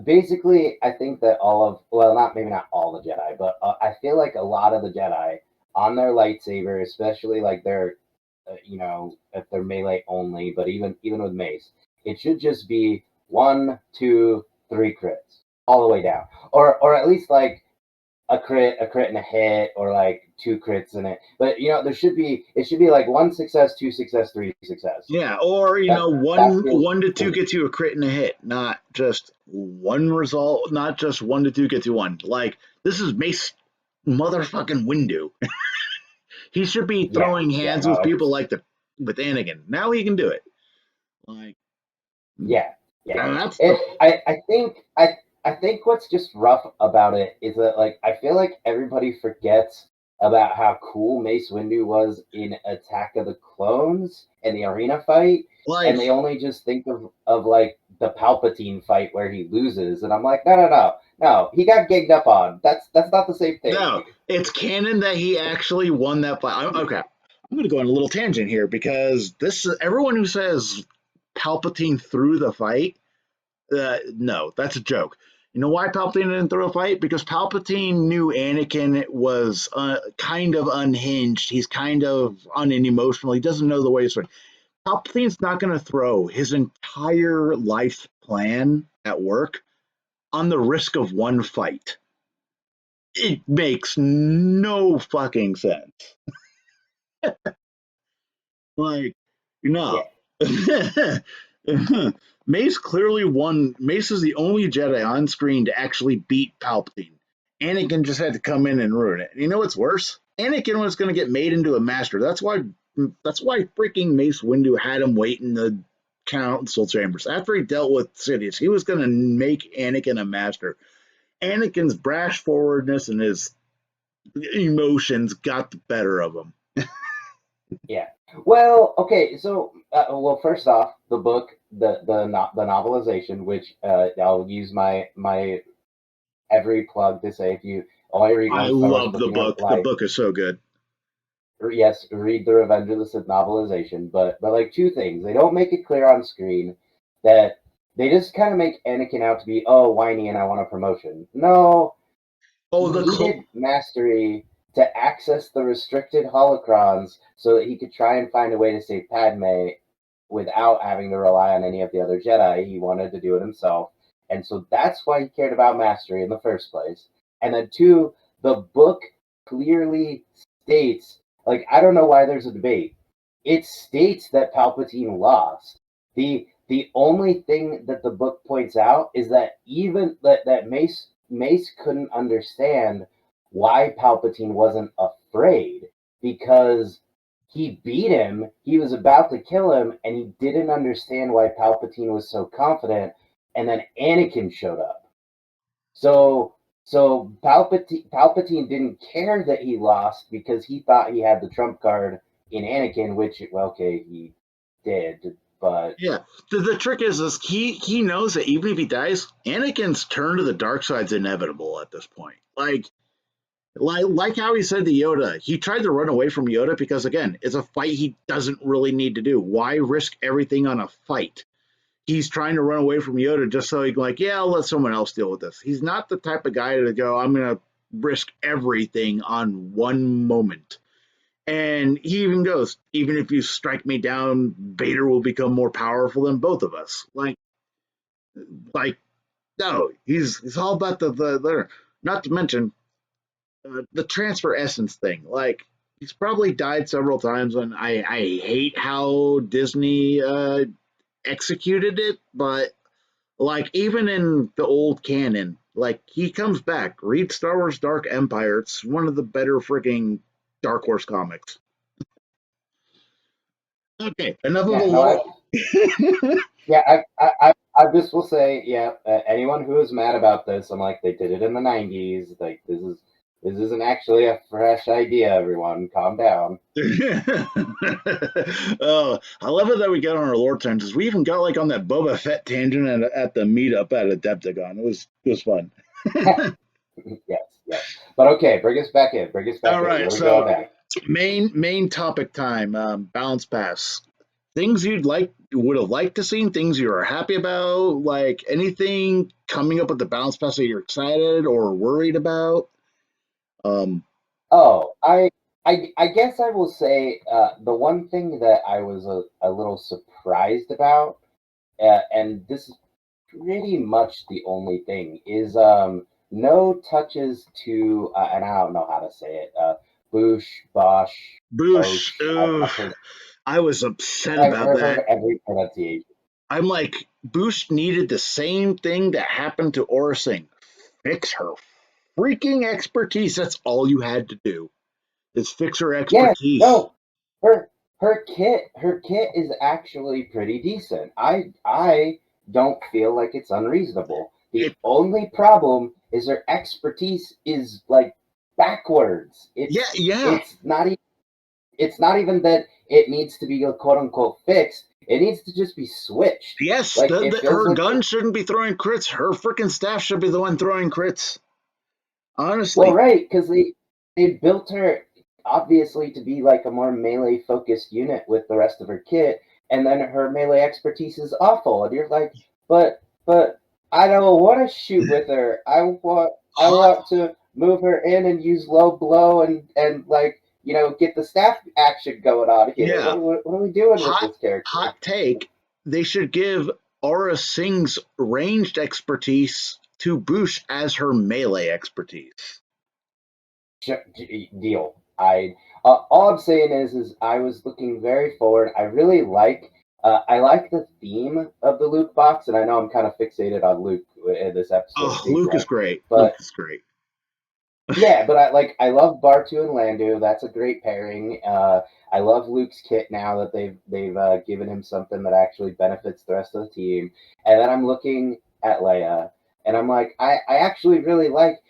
C: basically I think that not maybe not all the Jedi, but I feel like a lot of the Jedi on their lightsaber, especially like their if they're melee only, but even with mace, it should just be 1, 2, 3 crits all the way down, or at least like a crit and a hit, or like 2 crits in it. But it should be like 1 success, 2 success, 3 success.
B: Yeah, or
C: That that feels
B: 1 to 2
C: clean.
B: gets you a crit and a hit, not just one result, not just 1 to 2 gets you one. Like this is Mace motherfucking Windu. He should be
C: Yeah,
B: throwing
C: yeah,
B: hands with
C: no,
B: people
C: it's
B: like the with Anakin. Now he can do it. Like
C: yeah, yeah.
B: that's the
C: It I think what's just rough about it is that like I feel like everybody forgets about how cool Mace Windu was in Attack of the Clones and the arena fight,
B: Like,
C: and they only just think of like the Palpatine fight where he loses, and I'm like, no, he got gigged up on. That's not the same thing.
B: no, it's canon that he actually won that fight. Okay, I'm going to go on a little tangent here because this everyone who says Palpatine threw the fight, no, that's a joke. You know why Palpatine didn't throw a fight? Because Palpatine knew Anakin was kind of unhinged. He's kind of unemotional. He doesn't know the way to swing. Palpatine's not going to throw his entire life plan at work on the risk of one fight. It makes no fucking sense. Like,
C: Yeah,
B: no. Mace clearly won. Mace is the only Jedi on screen to actually beat Palpatine. Anakin just had to come in and ruin it. And you know what's worse? Anakin was going to get made into a master. That's why. That's why freaking Mace Windu had him wait in the council chambers after he dealt with Sidious. He was going to make Anakin a master. Anakin's brash forwardness and his emotions got the better of him.
C: yeah. Well, okay, so well, first off, the book, the novelization, which I'll use my every plug to say, if you only read
B: I
C: one Star Wars
B: love
C: book
B: the
C: in your
B: book. The
C: life,
B: book is so good.
C: yes, read the Revenge of the Sith novelization. But like two things, they don't make it clear on screen that they just kind of make Anakin out to be whiny and I want a promotion. No,
B: Oh,
C: he needed mastery to access the restricted holocrons so that he could try and find a way to save Padme without having to rely on any of the other Jedi. He wanted to do it himself. And so that's why he cared about mastery in the first place. And then two, the book clearly states, like, I don't know why there's a debate. It states that Palpatine lost. The only thing that the book points out is that even that Mace couldn't understand why Palpatine wasn't afraid because he beat him, he was about to kill him, and he didn't understand why Palpatine was so confident, and then Anakin showed up. So Palpatine didn't care that he lost because he thought he had the trump card in Anakin, which well, okay, he did, but
B: yeah. The trick is he knows that even if he dies, Anakin's turn to the dark side's inevitable at this point. Like how he said to Yoda, he tried to run away from Yoda because again, it's a fight he doesn't really need to do. Why risk everything on a fight? He's trying to run away from Yoda just so he can like, yeah, I'll let someone else deal with this. He's not the type of guy to go, I'm gonna risk everything on one moment. And he even goes, even if you strike me down, Vader will become more powerful than both of us. Like no, he's all about the not to mention the transfer essence thing. Like he's probably died several times, and I hate how Disney executed it, but like even in the old canon, like he comes back. Read Star Wars Dark Empire. It's one of the better freaking Dark Horse comics. Okay, enough of the
C: yeah, no,
B: lore.
C: yeah, I just will say, yeah, anyone who is mad about this, I'm like, they did it in the '90s. Like, this isn't actually a fresh idea. Everyone, calm down.
B: Oh, I love it that we got on our lore tangents. We even got like on that Boba Fett tangent at the meetup at Adepticon. It was fun.
C: Yes. But okay, bring us back in. Bring us
B: All
C: back in.
B: right,
C: Where are we going
B: so
C: next?
B: main topic time. Balance pass. Things you'd would have liked to seen. Things you are happy about. Like anything coming up with the balance pass that you're excited or worried about. Um,
C: Oh, I guess I will say the one thing that I was a little surprised about, and this is pretty much the only thing, is no touches to, and I don't know how to say it, boosh, bosh,
B: Boosh.
C: bosh. I've heard
B: I was upset
C: I've
B: about
C: heard
B: that.
C: every pronunciation.
B: I'm like, Boosh needed the same thing that happened to Aura Singh. Fix her freaking expertise. That's all you had to do. Is fix her
C: Yeah,
B: expertise.
C: no, her kit is actually pretty decent. I don't feel like it's unreasonable. The
B: It
C: only problem is her expertise is like backwards.
B: Yeah.
C: It's not even that it needs to be quote unquote fixed. It needs to just be switched.
B: Yes,
C: Like it feels
B: her
C: like
B: gun shouldn't be throwing crits. Her freaking staff should be the one throwing crits.
C: well,
B: Honestly.
C: right, because they built her obviously to be like a more melee focused unit with the rest of her kit, and then her melee expertise is awful, and you're like, but I don't want to shoot with her. I
B: Hot
C: want to move her in and use low blow and like get the staff action going on here.
B: yeah.
C: What are we doing with
B: Hot
C: this character?
B: hot take. They should give Aura Singh's ranged expertise to Boosh as her melee expertise.
C: Deal. I all I'm saying is I was looking very forward. I like the theme of the Luke box, and I know I'm kind of fixated on Luke in this episode of
B: Oh, Luke is
C: gameplay,
B: great. Luke
C: but
B: is great.
C: yeah, but I love Bartu and Landu. That's a great pairing. I love Luke's kit now that they've given him something that actually benefits the rest of the team. And then I'm looking at Leia, and I'm like, I actually really like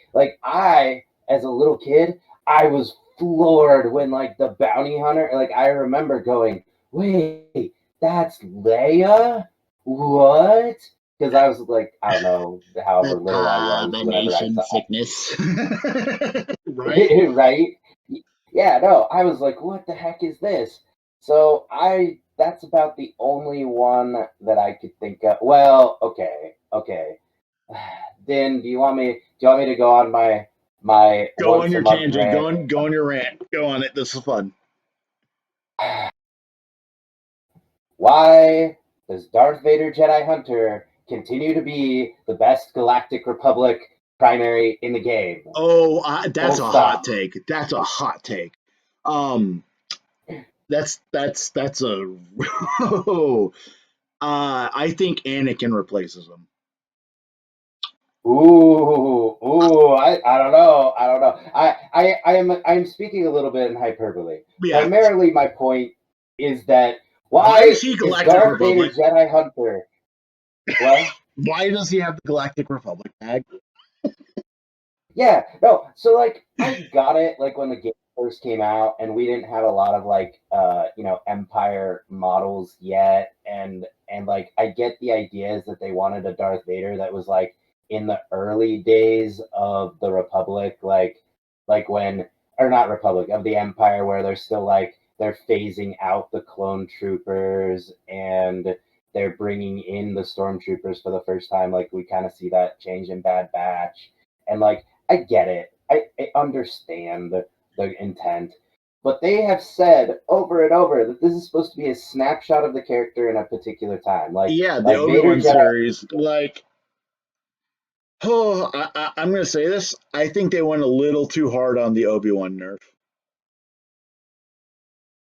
C: I as a little kid, I was floored when like the bounty hunter. Like I remember going, wait, that's Leia? What? Because I was like, I don't know, however little I was whenever I
B: Abomination
C: saw
B: sickness. Right?
C: right? Yeah, no, I was like, what the heck is this? So that's about the only one that I could think of. Well, okay. Then do you want me to go on my
B: Go
C: once
B: on
C: a
B: your
C: month
B: tangent.
C: rant?
B: Go on your rant. Go on it. This is fun.
C: Why does Darth Vader Jedi Hunter continue to be the best Galactic Republic primary in the game?
B: Oh, that's
C: Full
B: a hot
C: stop.
B: take. That's a hot take. Um, that's a. I think Anakin replaces him.
C: I don't know. I don't know. I'm speaking a little bit in hyperbole.
B: Yeah.
C: Primarily, my point is that
B: Why
C: why
B: is he
C: is
B: Galactic
C: Darth Vader
B: Republic?
C: Jedi Hunter? What?
B: Why does he have the Galactic Republic tag?
C: Yeah, no. So like, I got it. Like when the game first came out, and we didn't have a lot of like, Empire models yet, and like, I get the ideas that they wanted a Darth Vader that was like in the early days of the Republic, like when or not Republic of the Empire, where they're still like they're phasing out the clone troopers and they're bringing in the stormtroopers for the first time. Like we kind of see that change in Bad Batch, and like I get it. I understand the intent. But they have said over and over that this is supposed to be a snapshot of the character in a particular time.
B: Yeah, the
C: Like
B: Obi
C: Vader
B: Wan
C: Jedi.
B: series. Like, oh, I'm gonna say this. I think they went a little too hard on the Obi Wan nerf.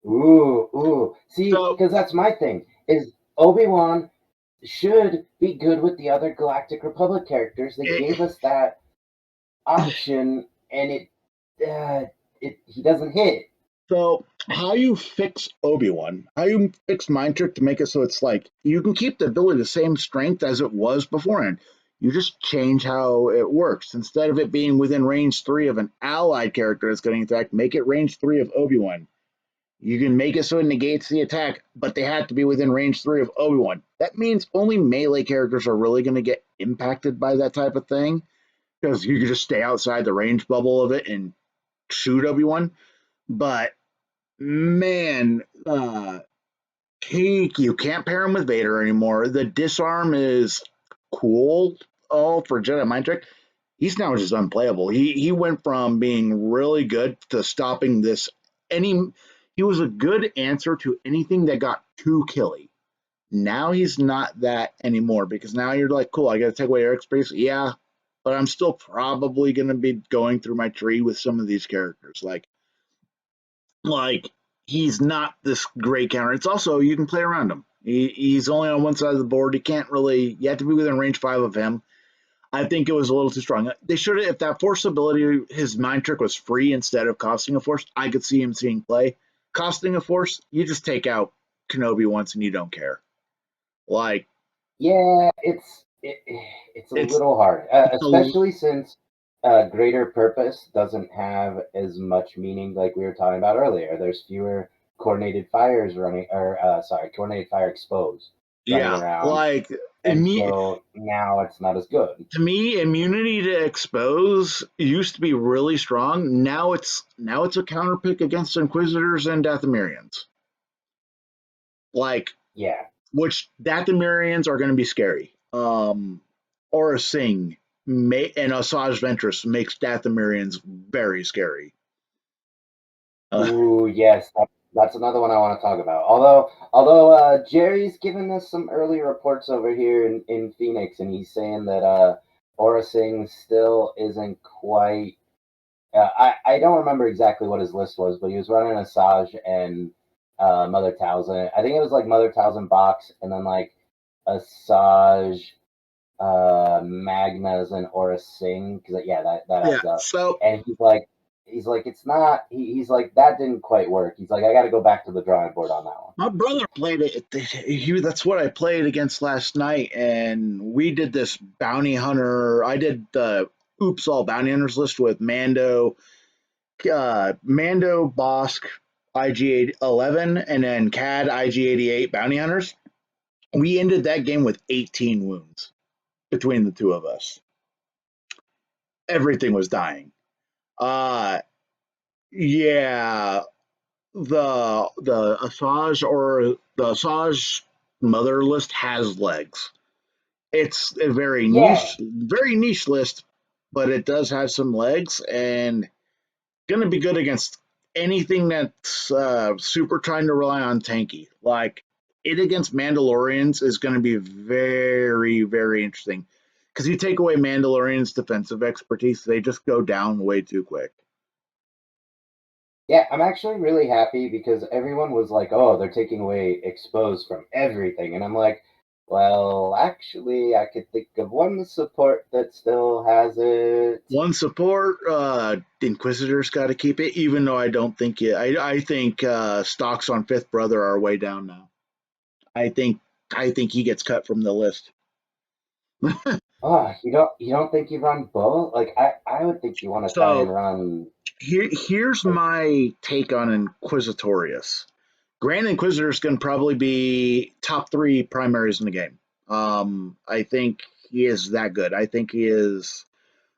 C: Ooh. See,
B: So
C: because that's my thing. Is Obi-Wan should be good with the other Galactic Republic characters. They
B: it,
C: gave us that option, and he doesn't hit.
B: So how you fix Obi-Wan, how you fix Mind Trick to make it so it's like you can keep the ability the same strength as it was beforehand. You just change how it works. Instead of it being within range 3 of an allied character that's getting attacked, make it range 3 of Obi-Wan. You can make it so it negates the attack, but they have to be within range 3 of Obi-Wan. That means only melee characters are really going to get impacted by that type of thing because you can just stay outside the range bubble of it and shoot Obi-Wan. But man, you can't pair him with Vader anymore. The disarm is cool, for Jedi Mind Trick. He's now just unplayable. He went from being really good to stopping this. Any he was a good answer to anything that got too killy. Now he's not that anymore because now you're like, cool, I got to take away Eric's space. Yeah, but I'm still probably going to be going through my tree with some of these characters. Like he's not this great counter. It's also you can play around him. He's only on one side of the board. He can't really. You have to be within range 5 of him. I think it was a little too strong. They should have, if that force ability, his mind trick was free instead of costing a force. I could see him seeing play. Costing a force, you just take out Kenobi once and you don't care. Like
C: Yeah, it's a
B: it's
C: little hard,
B: it's a
C: especially since greater purpose doesn't have as much meaning like we were talking about earlier. There's fewer coordinated fires running, or coordinated fire exposed running
B: Yeah,
C: around,
B: like
C: and
B: me
C: so now it's not as good.
B: to me, immunity to expose used to be really strong. Now it's a counterpick against Inquisitors and Dathomirians. Like,
C: Yeah.
B: which Dathomirians are going to be scary. Aura Singh and Asajj Ventress makes Dathomirians very scary.
C: Ooh, yes, that's another one I want to talk about. Although Jerry's given us some early reports over here in Phoenix, and he's saying that Aura Singh still isn't quite. I don't remember exactly what his list was, but he was running Asajj and Mother Talzin. I think it was like Mother Talzin box, and then like Asajj, Magnas, and Aura Singh. Because yeah, that
B: Yeah,
C: adds up.
B: so
C: And he's like, it's not. He's like, that didn't quite work. He's like, I got to go back to the drawing board on that one.
B: my brother played it. That's what I played against last night, and we did this bounty hunter. I did the Oops All Bounty Hunters list with Mando, Bosk, IG-11, and then CAD IG-88 bounty hunters. We ended that game with 18 wounds between the two of us. Everything was dying. Uh yeah, the Asajj mother list has legs. It's a
C: Yeah,
B: very niche list, but it does have some legs and going to be good against anything that's super trying to rely on tanky. Like it against Mandalorians is going to be very, very interesting because you take away Mandalorians' defensive expertise, they just go down way too quick.
C: yeah. I'm actually really happy because everyone was like, "Oh, they're taking away exposed from everything," and I'm like, "Well, actually, I could think of one support that still has it."
B: One support, Inquisitor's got to keep it, even though I don't think it. I think stocks on Fifth Brother are way down now. I think I think he gets cut from the list.
C: Oh, you don't think you run both? Like I would think you want to try and
B: So
C: run
B: here's
C: like
B: my take on Inquisitorius. Grand Inquisitor's going to probably be top three primaries in the game. I think he is that good. I think he is.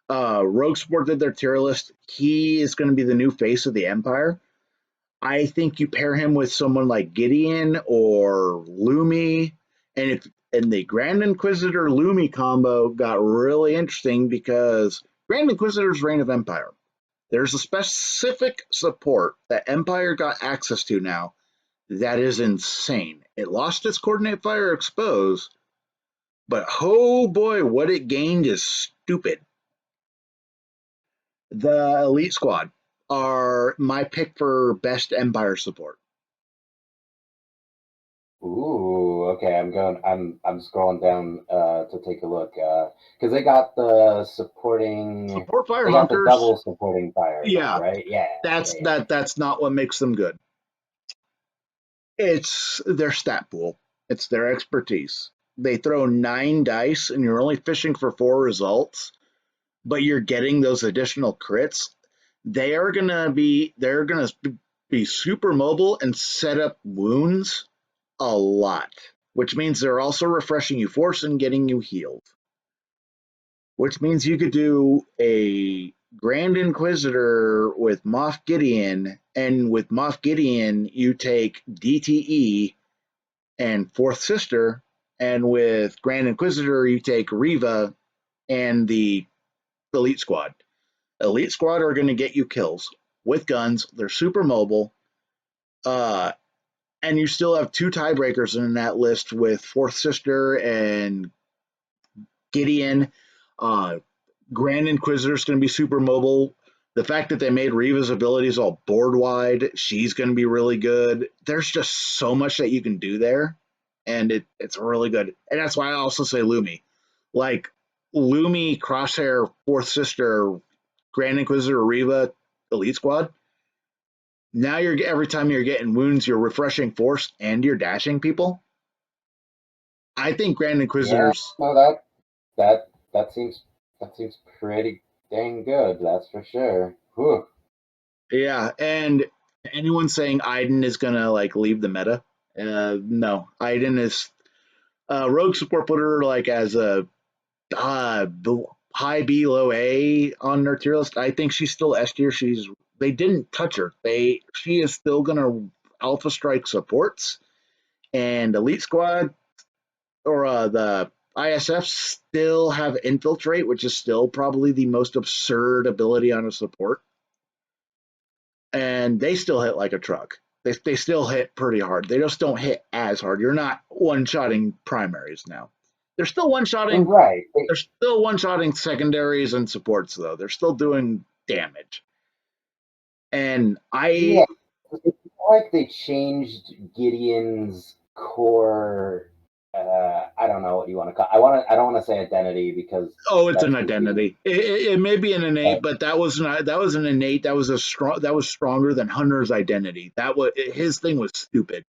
B: Rogue Sport did their tier list. He is going to be the new face of the Empire. I think you pair him with someone like Gideon or Lumi, and the Grand Inquisitor Lumi combo got really interesting because Grand Inquisitor's Reign of Empire. There's a specific support that Empire got access to now that is insane. It lost its coordinate fire expose, but oh boy, what it gained is stupid. The Elite Squad are my pick for best Empire support.
C: ooh, okay, I'm scrolling down to take a look because they got the supporting
B: Support fire
C: they got the
B: hunters,
C: double supporting fire now,
B: yeah,
C: right? Yeah, yeah, yeah.
B: that's not what makes them good. It's their stat pool. It's their expertise. They throw 9 dice and you're only fishing for 4 results, but you're getting those additional crits. They're gonna be super mobile and set up wounds a lot, which means they're also refreshing you force and getting you healed. Which means you could do a Grand Inquisitor with Moff Gideon, and with Moff Gideon, you take DTE and Fourth Sister, and with Grand Inquisitor, you take Riva and the Elite Squad. Elite Squad are going to get you kills with guns. They're super mobile. Uh, and you still have 2 tiebreakers in that list with Fourth Sister and Gideon. Uh, Grand Inquisitor is going to be super mobile. The fact that they made Riva's abilities all board wide, she's going to be really good. There's just so much that you can do there, and it's really good. And that's why I also say Lumi. Like Lumi, Crosshair, Fourth Sister, Grand Inquisitor, Riva, Elite Squad. Now you're every time you're getting wounds, you're refreshing force and you're dashing people. I think Grand
C: Yeah,
B: Inquisitors.
C: no, that that seems pretty dang good, that's for sure. Whew.
B: Yeah, and anyone saying Iden is gonna like leave the meta, no. Iden is rogue support put her like as a high B low A on their tier list. I think she's still S tier. They didn't touch her. She is still gonna alpha strike supports and elite squad or the ISF still have infiltrate, which is still probably the most absurd ability on a support, and they still hit like a truck. They still hit pretty hard. They just don't hit as hard. You're not one shotting primaries now. They're still one shotting.
C: Right.
B: They're still one shotting secondaries and supports though. They're still doing damage. And
C: Yeah, it's like they changed Gideon's core. I don't know what you want to call. I don't want to say identity because
B: oh, it's
C: that's
B: an
C: confusing.
B: identity. It may be an innate,
C: But
B: but that was not. That was an innate. That was a strong. That was stronger than Hunter's identity. That was his thing was stupid.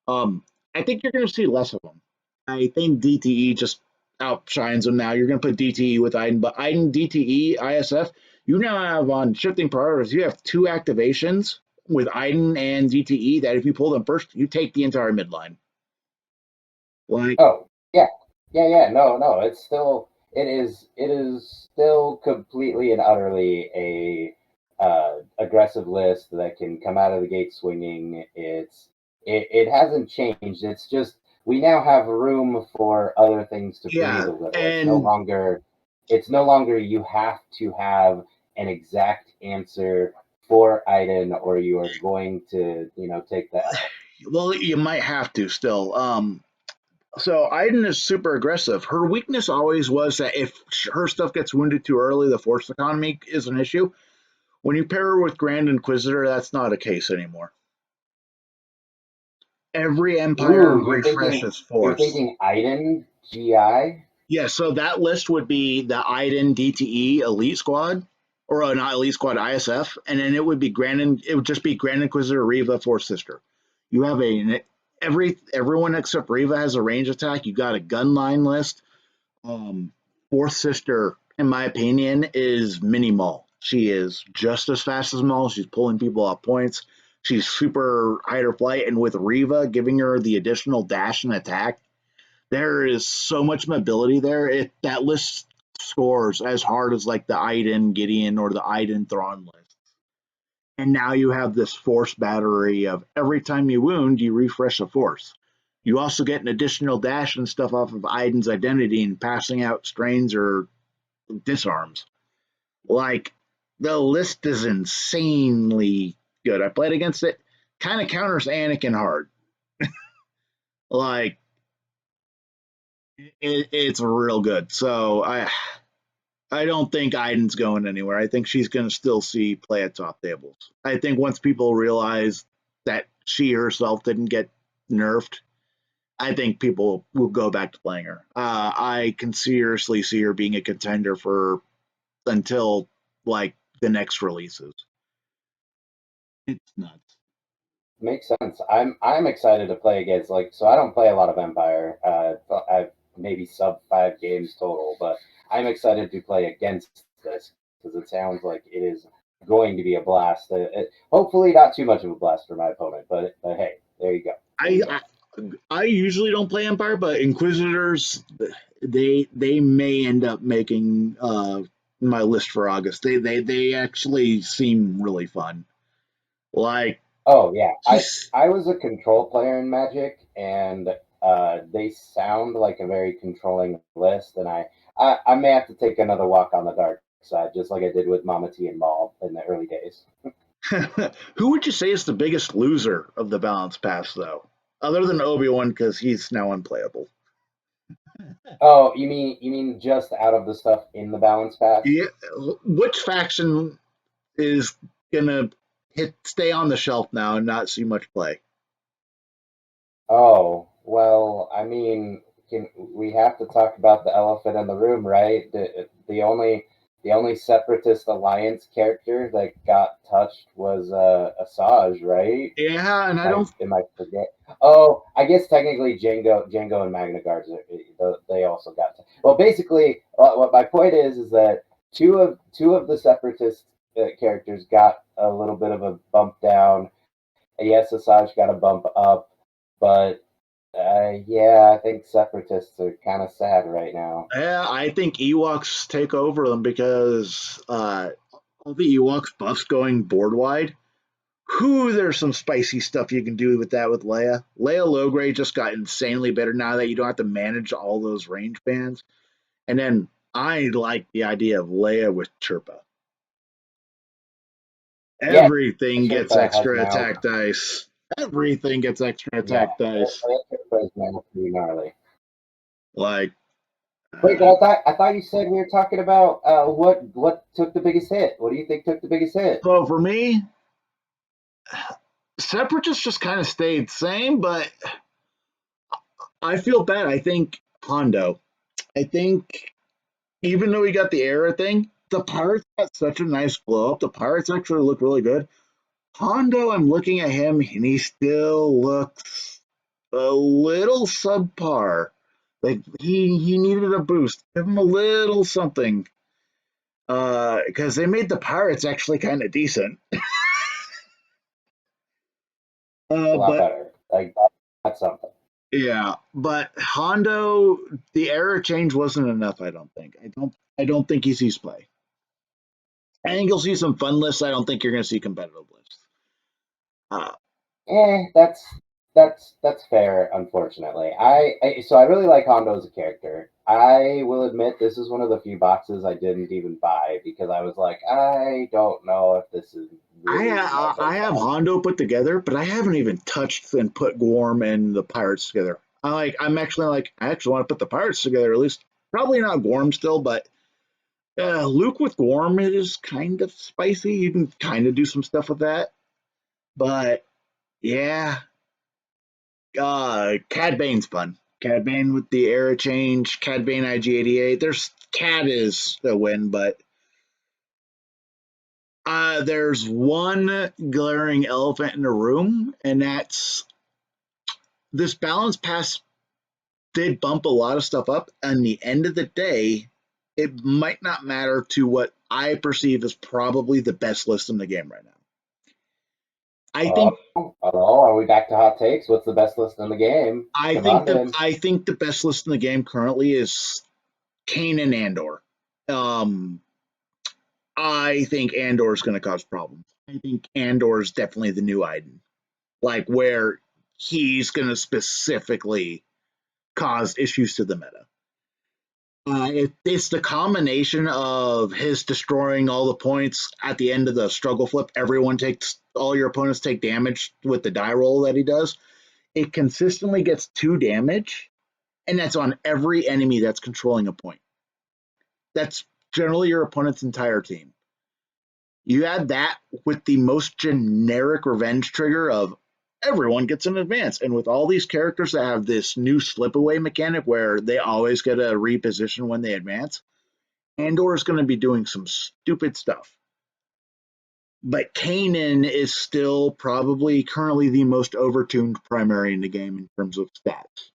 B: Um, I think you're going to see less of them. I think DTE just outshines them now. You're going to put DTE with Iden, but Iden, DTE, ISF, you now have on shifting priorities, you have two activations with Iden and DTE that if you pull them first, you take the entire midline. Like,
C: oh yeah, yeah. No. It is still completely and utterly a aggressive list that can come out of the gate swinging. It hasn't changed. It's just we now have room for other things to breathe
B: yeah.
C: a little.
B: And
C: It's no longer you have to have an exact answer for Iden or you are going to, take the L.
B: well, you might have to still. So Iden is super aggressive. Her weakness always was that if her stuff gets wounded too early, the force economy is an issue. When you pair her with Grand Inquisitor, that's not a case anymore. Every empire
C: Ooh,
B: refreshes
C: you're
B: force.
C: thinking Iden GI?
B: Yeah, so that list would be the Iden DTE Elite Squad, or not Elite Squad ISF, and then it would be it would just be Grand Inquisitor Riva Force Sister. You have everyone except Riva has a range attack. You got a gun line list. Um, Fourth Sister, in my opinion, is mini Maul. She is just as fast as Maul. She's pulling people off points. She's super hider flight, and with Riva giving her the additional dash and attack, there is so much mobility there. That list scores as hard as like the Iden Gideon or the Iden Thrawn list. And now you have this force battery of every time you wound, you refresh a force. You also get an additional dash and stuff off of Iden's identity and passing out strains or disarms. Like the list is insanely good. I played against it. Kind of counters Anakin hard. Like it's real good. So I don't think Iden's going anywhere. I think she's going to still see play at top tables. I think once people realize that she herself didn't get nerfed, I think people will go back to playing her. I can seriously see her being a contender for until like the next releases. It's nuts.
C: Makes sense. I'm excited to play against so I don't play a lot of Empire. I've maybe sub 5 games total, but I'm excited to play against this because it sounds like it is going to be a blast. Hopefully, not too much of a blast for my opponent, but hey, there you go. There
B: I,
C: you go.
B: I I usually don't play Empire, but Inquisitors they may end up making my list for August. They actually seem really fun. Like
C: Oh yeah, I
B: just
C: I was a control player in Magic, and they sound like a very controlling list, and I may have to take another walk on the dark side, just like I did with Mama T and Maul in the early days.
B: who would you say is the biggest loser of the balance pass though? Other than Obi-Wan because he's now unplayable.
C: Oh, you mean just out of the stuff in the balance pass?
B: Yeah, which faction is gonna stay on the shelf now and not see much play?
C: Oh, well, I mean, we have to talk about the elephant in the room, right? The only separatist alliance character that got touched was Asajj, right?
B: Yeah, and I
C: I
B: don't.
C: am I forget? Oh, I guess technically Django and Magna Guards they also got. Well, basically, what my point is that two of the separatist characters got a little bit of a bump down. Yes, Asajj got a bump up, but yeah, I think separatists are kind of sad right now.
B: Yeah, I think Ewoks take over them because all the Ewoks buffs going board wide. Whoo, there's some spicy stuff you can do with that with Leia. Leia Logray just got insanely better now that you don't have to manage all those range bands. And then I like the idea of Leia with Chirpa.
C: Yeah,
B: Everything gets
C: Sherpa has
B: extra
C: now.
B: attack dice. Everything gets extra
C: Yeah,
B: attack dice.
C: Sherpa is now pretty gnarly.
B: Like,
C: Wait, but I thought you said we were talking about what took the biggest hit. What do you think took the biggest hit?
B: so for me, Separatists just kind of stayed same, but I feel bad. I think Hondo. I think even though he got the error thing, the Pirates got such a nice blow up. The Pirates actually look really good. Hondo, I'm looking at him and he still looks a little subpar. Like he needed a boost. Give him a little something. Because they made the Pirates actually kind of decent.
C: A lot
B: But
C: better. Like that's something.
B: yeah, but Hondo, the error change wasn't enough. I don't think. I don't think he sees play. I think you'll see some fun lists. I don't think you're going to see competitive lists. Uh,
C: That's fair. Unfortunately, so I really like Hondo as a character. I will admit this is one of the few boxes I didn't even buy because I was like, I don't know if this is really my
B: I
C: type
B: have
C: of.
B: Hondo put together, but I haven't even touched and put Gorm and the Pirates together. I'm actually like I actually want to put the Pirates together at least. Probably not Gorm still, but Luke with Gorm is kind of spicy. You can kind of do some stuff with that, but yeah, Cad Bane's fun. Cad Bane with the era change, Cad Bane IG88. There's Cad is a win, but there's one glaring elephant in the room, and that's this balance pass did bump a lot of stuff up. And the end of the day, it might not matter to what I perceive as probably the best list in the game right now. I think
C: Oh, are we back to hot takes? What's the best list in the game? Come on, then.
B: I think the best list in the game currently is Kane and Andor. Um, I think Andor is going to cause problems. I think Andor is definitely the new Iden, like where he's going to specifically cause issues to the meta. It's the combination of his destroying all the points at the end of the struggle flip. All your opponents take damage with the die roll that he does. It consistently gets 2 damage, and that's on every enemy that's controlling a point. That's generally your opponent's entire team. You add that with the most generic revenge trigger of everyone gets an advance. And with all these characters that have this new slip away mechanic where they always get a reposition when they advance, Andor is going to be doing some stupid stuff. But Kanan is still probably currently the most overtuned primary in the game in terms of stats.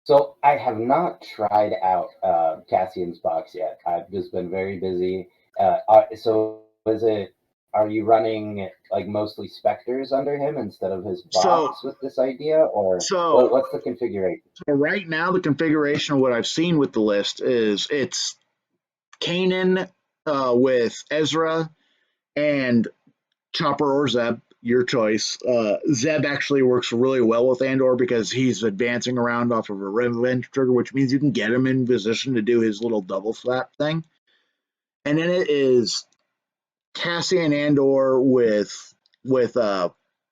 C: So I have not tried out Cassian's box yet. I've just been very busy. So is it? Are you running like mostly specters under him instead of his box with this idea, or
B: So
C: what's the configuration?
B: So right now, the configuration of what I've seen with the list is it's Kanan with Ezra and Chopper or Zeb, your choice. Zeb actually works really well with Andor because he's advancing around off of a revenge trigger, which means you can get him in position to do his little double slap thing. And then it is Cassian Andor with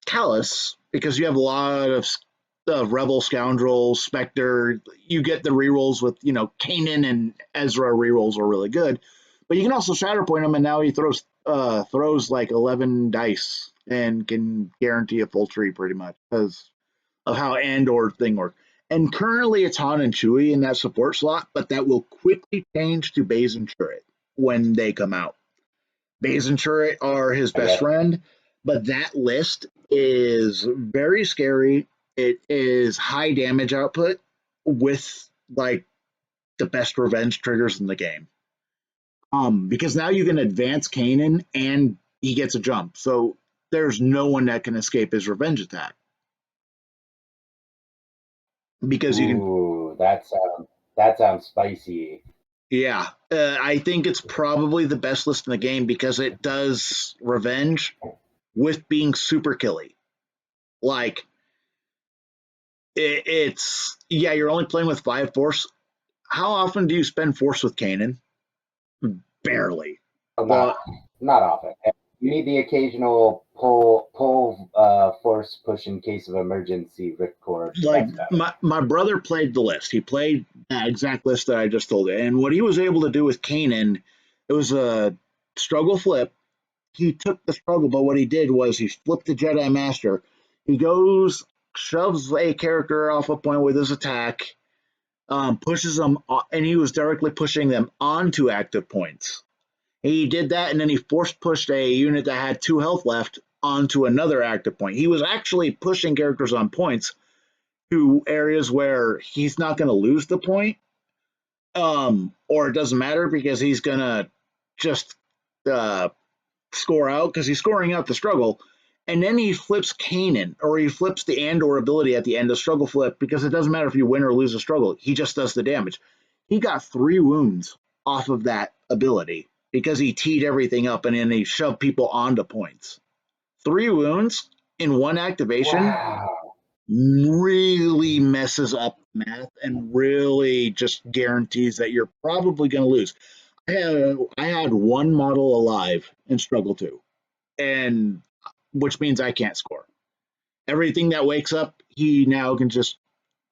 B: Callus because you have a lot of Rebel Scoundrel, Spectre. You get the rerolls with Kanan and Ezra rerolls are really good, but you can also Shatterpoint him, and now he throws like 11 dice and can guarantee a full tree pretty much because of how Andor thing works. And currently it's Han and Chewie in that support slot, but that will quickly change to Baze and Chirrut when they come out. Baze and Chirrut are his
C: I
B: best
C: guess.
B: friend, but that list is very scary. It is high damage output with like the best revenge triggers in the game. Because now you can advance Kanan and he gets a jump. So there's no one that can escape his revenge attack. Because you can.
C: Ooh, that sounds spicy.
B: Yeah, I think it's probably the best list in the game because it does revenge with being super killy. Like, it's yeah, you're only playing with 5 force. How often do you spend force with Kanan? Barely.
C: Well,
B: But
C: not often. You need the occasional pull force push in case of emergency ripcord.
B: like
C: That's about it.
B: my brother played the list. He played that exact list that I just told you. And what he was able to do with Kanan, it was a struggle flip. He took the struggle, but what he did was he flipped the Jedi Master. He goes, shoves a character off a point with his attack, pushes them, and he was directly pushing them onto active points. He did that, and then he force pushed a unit that had 2 health left onto another active point. He was actually pushing characters on points to areas where he's not going to lose the point, or it doesn't matter because he's going to just score out because he's scoring out the struggle. And then he flips Kanan, or he flips the Andor ability at the end of struggle flip because it doesn't matter if you win or lose a struggle. He just does the damage. He got 3 wounds off of that ability because he teed everything up and then he shoved people onto points. 3 wounds in one activation.
C: Wow.
B: Really messes up math and really just guarantees that you're probably going to lose. I had 1 model alive in Struggle 2, and which means I can't score. Everything that wakes up, he now can just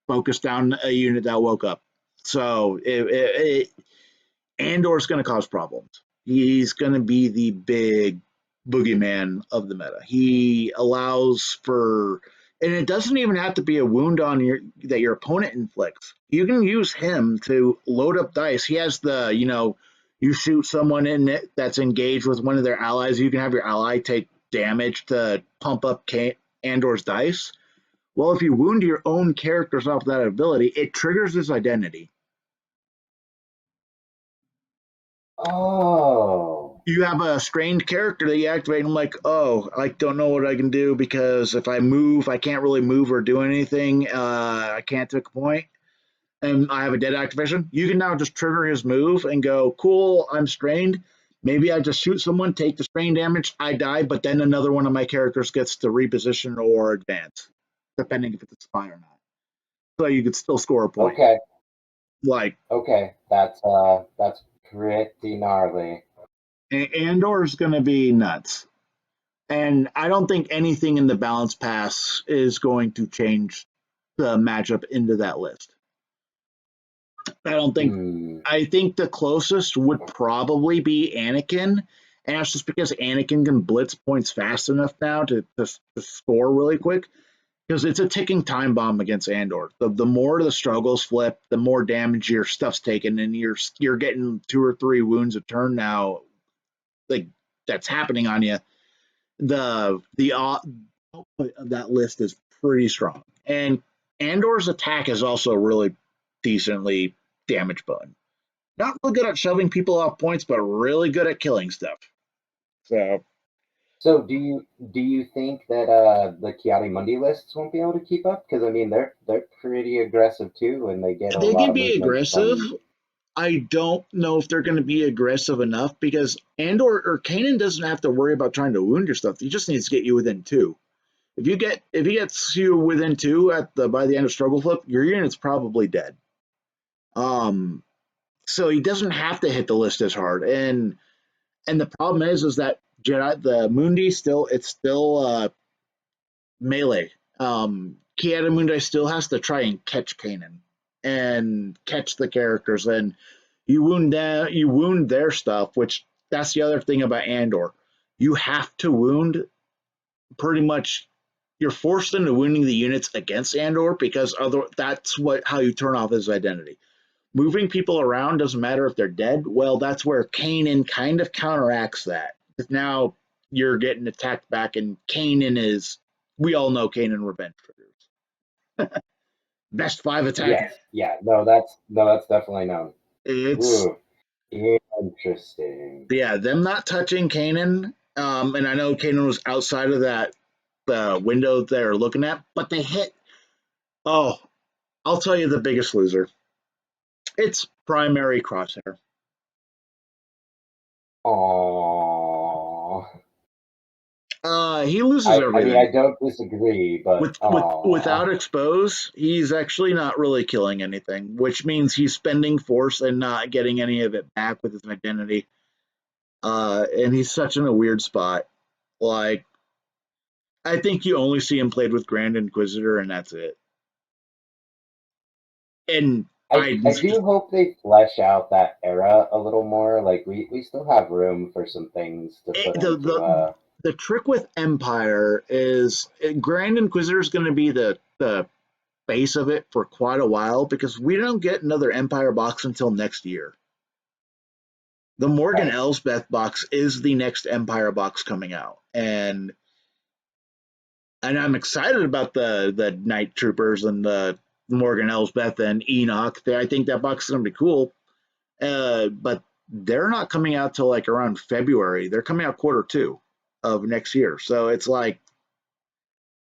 B: focus down a unit that woke up. So Andor's going to cause problems. He's going to be the big boogeyman of the meta. He allows for, and it doesn't even have to be a wound on that your opponent inflicts. You can use him to load up dice. He has the, you shoot someone in it that's engaged with one of their allies. You can have your ally take damage to pump up Andor's dice. Well, if you wound your own characters off that ability, it triggers his identity.
C: Oh.
B: You have a strained character that you activate, and I'm like, oh, I don't know what I can do because if I move, I can't really move or do anything. I can't take a point, and I have a dead activation. You can now just trigger his move and go, cool, I'm strained. Maybe I just shoot someone, take the strain damage, I die, but then another one of my characters gets to reposition or advance, depending if it's a spy or not. So you could still score a point.
C: Okay.
B: Okay,
C: that's pretty gnarly.
B: Andor's going to be nuts. And I don't think anything in the balance pass is going to change the matchup into that list. I don't think. I think the closest would probably be Anakin, and that's just because Anakin can blitz points fast enough now to score really quick. Because it's a ticking time bomb against Andor. The more the struggles flip, the more damage your stuff's taken, and you're getting 2 or 3 wounds a turn now. Like that's happening on you. The output of that list is pretty strong, and Andor's attack is also really decently damage button. Not really good at shoving people off points, but really good at killing stuff.
C: So do you think that the Kiadi Mundi lists won't be able to keep up? Because I mean they're pretty aggressive too, and they get a
B: They
C: lot
B: can
C: of
B: be
C: movement
B: aggressive.
C: from.
B: I don't know if they're going to be aggressive enough because Andor or Kanan doesn't have to worry about trying to wound your stuff. He just needs to get you within 2. If he gets you within 2 by the end of struggle flip, your unit's probably dead. So he doesn't have to hit the list as hard. And the problem is that Jedi the Mundi still melee. Kiada Mundi still has to try and catch Kanan and catch the characters, and you wound their stuff, which that's the other thing about Andor. You have to wound pretty much. You're forced into wounding the units against Andor because that's how you turn off his identity. Moving people around doesn't matter if they're dead. Well, that's where Kanan kind of counteracts that. Because now you're getting attacked back, and Kanan is. We all know Kanan revenge triggers. Best 5 attack.
C: Yes, yeah, no, that's definitely known.
B: It's
C: Ooh, interesting.
B: yeah, them not touching Kanan. And I know Kanan was outside of that window they're looking at, but they hit. Oh, I'll tell you the biggest loser. It's primary crosshair.
C: Aww.
B: He loses
C: I mean, I
B: everything.
C: don't disagree, but
B: Without
C: aww.
B: expose, he's actually not really killing anything, which means he's spending force and not getting any of it back with his identity. And he's such in a weird spot. Like, I think you only see him played with Grand Inquisitor, and that's it. And
C: I do hope they flesh out that era a little more. Like we still have room for some things to put
B: the
C: into
B: the trick with Empire is Grand Inquisitor is going to be the base of it for quite a while because we don't get another Empire box until next year. The Morgan
C: right.
B: Elsbeth box is the next Empire box coming out, and I'm excited about the Night Troopers and the Morgan Elsbeth and Enoch. I think that box is gonna be cool. But they're not coming out till like around February. They're coming out quarter 2 of next year. So it's like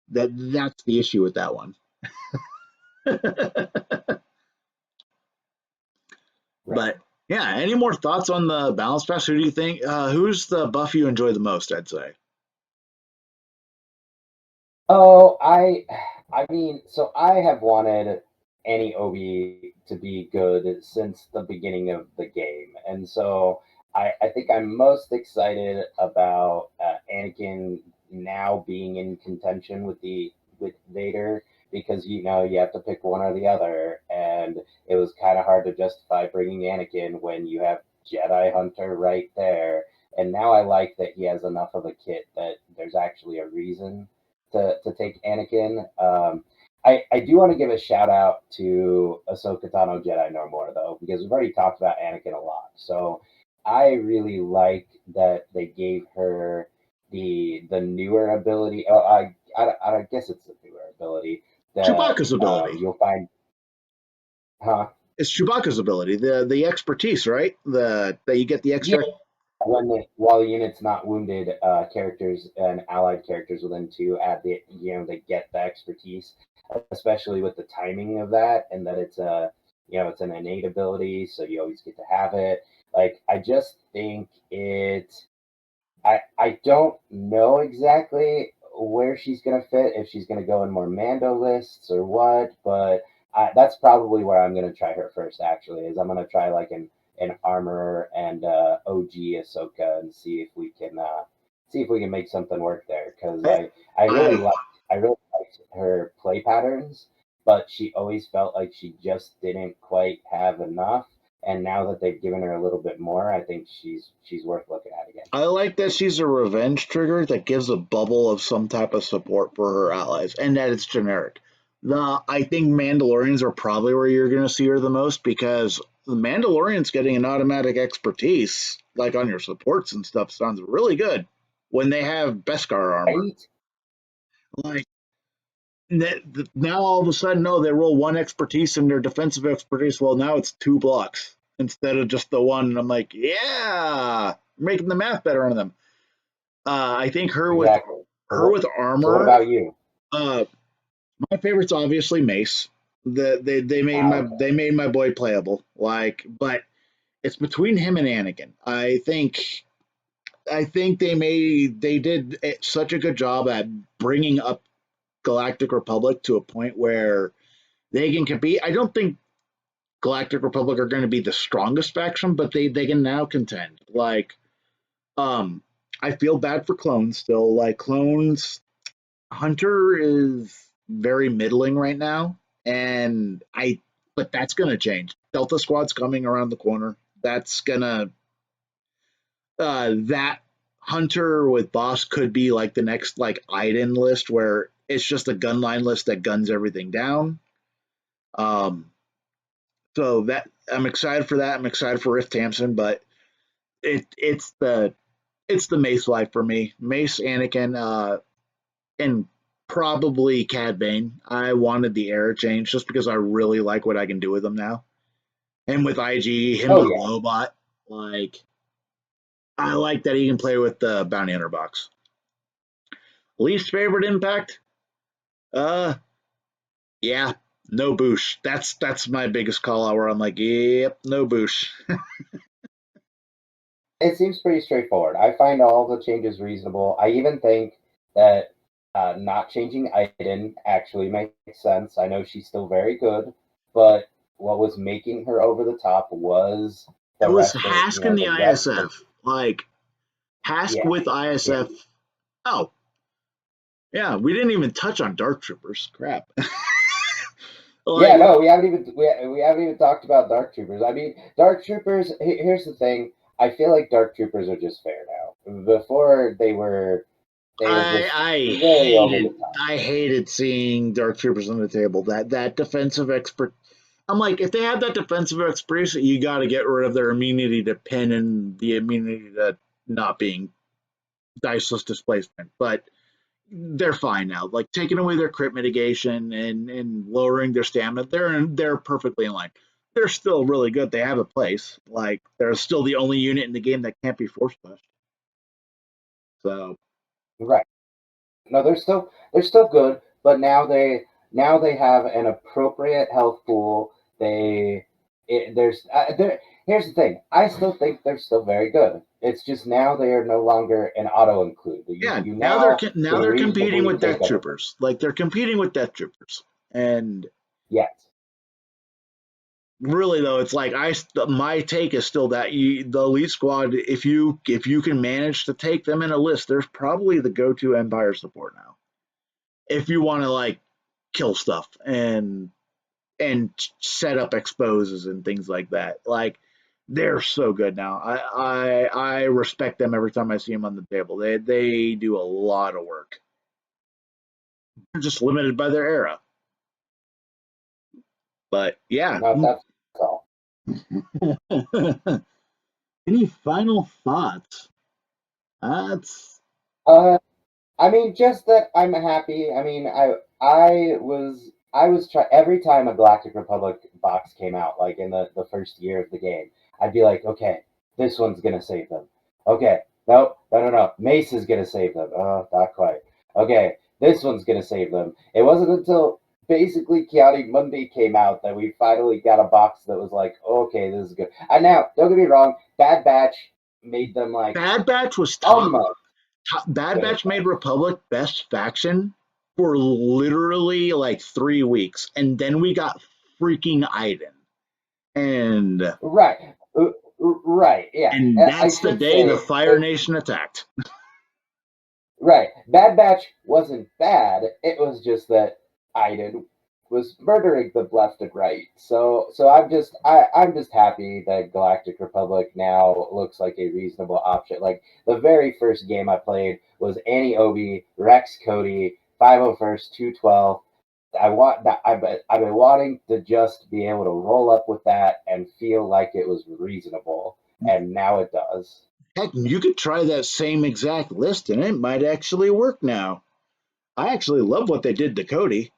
B: that's the issue with that one.
C: Right.
B: But yeah, any more thoughts on the balance pass? Who do you think? Who's the buff you enjoy the most? I'd say.
C: Oh, I mean, so I have wanted any Obi to be good since the beginning of the game, and so I think I'm most excited about Anakin now being in contention with Vader because you have to pick one or the other, and it was kind of hard to justify bringing Anakin when you have Jedi Hunter right there, and now I like that he has enough of a kit that there's actually a reason to take Anakin. I do want to give a shout out to Ahsoka Tano Jedi no more though, because we've already talked about Anakin a lot. So I really like that they gave her the newer ability. Oh, I guess it's the newer ability that
B: Chewbacca's ability.
C: you'll find, huh?
B: It's Chewbacca's ability. The expertise, right? The that you get the
C: Yeah,
B: extra.
C: when while the unit's not wounded, characters and allied characters will then to add they get the expertise, especially with the timing of that, and that it's a it's an innate ability, so you always get to have it. Like I just think I don't know exactly where she's gonna fit, if she's gonna go in more Mando lists or what, but that's probably where I'm gonna try her first. Actually, is I'm gonna try like an armor and OG Ahsoka and see if we can make something work there. Because
B: I,
C: I really
B: I
C: like I really liked her play patterns, but she always felt like she just didn't quite have enough. And now that they've given her a little bit more, I think she's worth looking at again.
B: I like that she's a revenge trigger that gives a bubble of some type of support for her allies, and that it's generic. I think Mandalorians are probably where you're going to see her the most because the Mandalorians getting an automatic expertise, like on your supports and stuff, sounds really good when they have Beskar armor.
C: Right?
B: Like now, all of a sudden, no, they roll one expertise in their defensive expertise. Well, now it's 2 blocks instead of just the one. And I'm like, yeah, making the math better on them. I think
C: Exactly.
B: her with
C: So what
B: armor.
C: about you?
B: Uh, my favorite's obviously Mace. They made my boy playable. Like, but it's between him and Anakin. I think they did such a good job at bringing up Galactic Republic to a point where they can compete. I don't think Galactic Republic are going to be the strongest faction, but they can now contend. Like, um, I feel bad for clones still. Like clones, Hunter is very middling right now, and but that's gonna change. Delta Squad's coming around the corner. That's gonna that Hunter with Boss could be like the next like Iden list where it's just a gunline list that guns everything down. Um, so that I'm excited for that. I'm excited for Riff Tamsin, but it's the Mace life for me. Mace, Anakin, and probably Cad Bane. I wanted the era change just because I really like what I can do with them now. And with IG, him
C: Oh
B: and
C: yeah.
B: Lobot, like I like that he can play with the bounty hunter box. Least favorite impact? Uh, yeah, no Boosh. That's my biggest call out where I'm like, yep, no Boosh.
C: It seems pretty straightforward. I find all the changes reasonable. I even think that not changing Aiden actually makes sense. I know she's still very good, but what was making her over the top was
B: It
C: the
B: was
C: rest of,
B: Hask and the
C: the rest of,
B: ISF. Like Hask
C: yeah,
B: with
C: yeah.
B: ISF. Oh, yeah, we didn't even touch on Dark Troopers. Crap.
C: Yeah,
B: Like
C: no, we haven't even talked about Dark Troopers. I mean, Dark Troopers. Here's the thing. I feel like Dark Troopers are just fair now. Before they were just very over the top.
B: I hated seeing Dark Troopers on the table. That defensive expert. I'm like, if they have that defensive expertise, you got to get rid of their immunity to pin and the immunity to not being diceless displacement. But they're fine now. Like taking away their crit mitigation and lowering their stamina, they're perfectly in line. They're still really good. They have a place. Like they're still the only unit in the game that can't be force pushed. So
C: Right. No, they're still good, but now they have an appropriate health pool. They it, there's there. Here's the thing. I still think they're still very good. It's just now they are no longer an auto include. You
B: yeah,
C: you
B: now they're
C: now
B: now
C: can
B: they're competing
C: reasonably
B: with
C: take
B: Death
C: everything.
B: Troopers. Like they're competing with Death Troopers, and
C: Yes.
B: really though, it's like my take is still that the elite squad, if you can manage to take them in a list, there's probably the go-to Empire support now. If you want to like kill stuff and set up exposes and things like that. Like they're so good now. I respect them every time I see them on the table. They do a lot of work. They're just limited by their era. But yeah.
C: No, that's all.
B: Any final thoughts? That's
C: Uh, I mean, just that I'm happy. I mean, I was try every time a Galactic Republic box came out, like in the first year of the game, I'd be like, okay, this one's gonna save them. Okay, no, no, no, no, Mace is gonna save them. Oh, not quite. Okay, this one's gonna save them. It wasn't until basically Chaotic Monday came out that we finally got a box that was like, okay, this is good. And now, don't get me wrong, Bad Batch made them like
B: Bad Batch was
C: almost
B: Bad
C: good as
B: Batch made
C: that.
B: Republic best faction for literally like 3 weeks, and then we got freaking Iden, and
C: Right. Right. Yeah. I
B: that's the
C: should
B: day the
C: say
B: Fire Nation attacked.
C: right. Bad Batch wasn't bad. It was just that Iden was murdering them left and right. So I'm just happy that Galactic Republic now looks like a reasonable option. Like the very first game I played was Annie Obi, Rex Cody, 501st, 212. I want that. I've been wanting to just be able to roll up with that and feel like it was reasonable, and now it does.
B: Heck, you could try that same exact list, and it might actually work now. I actually love what they did to Cody.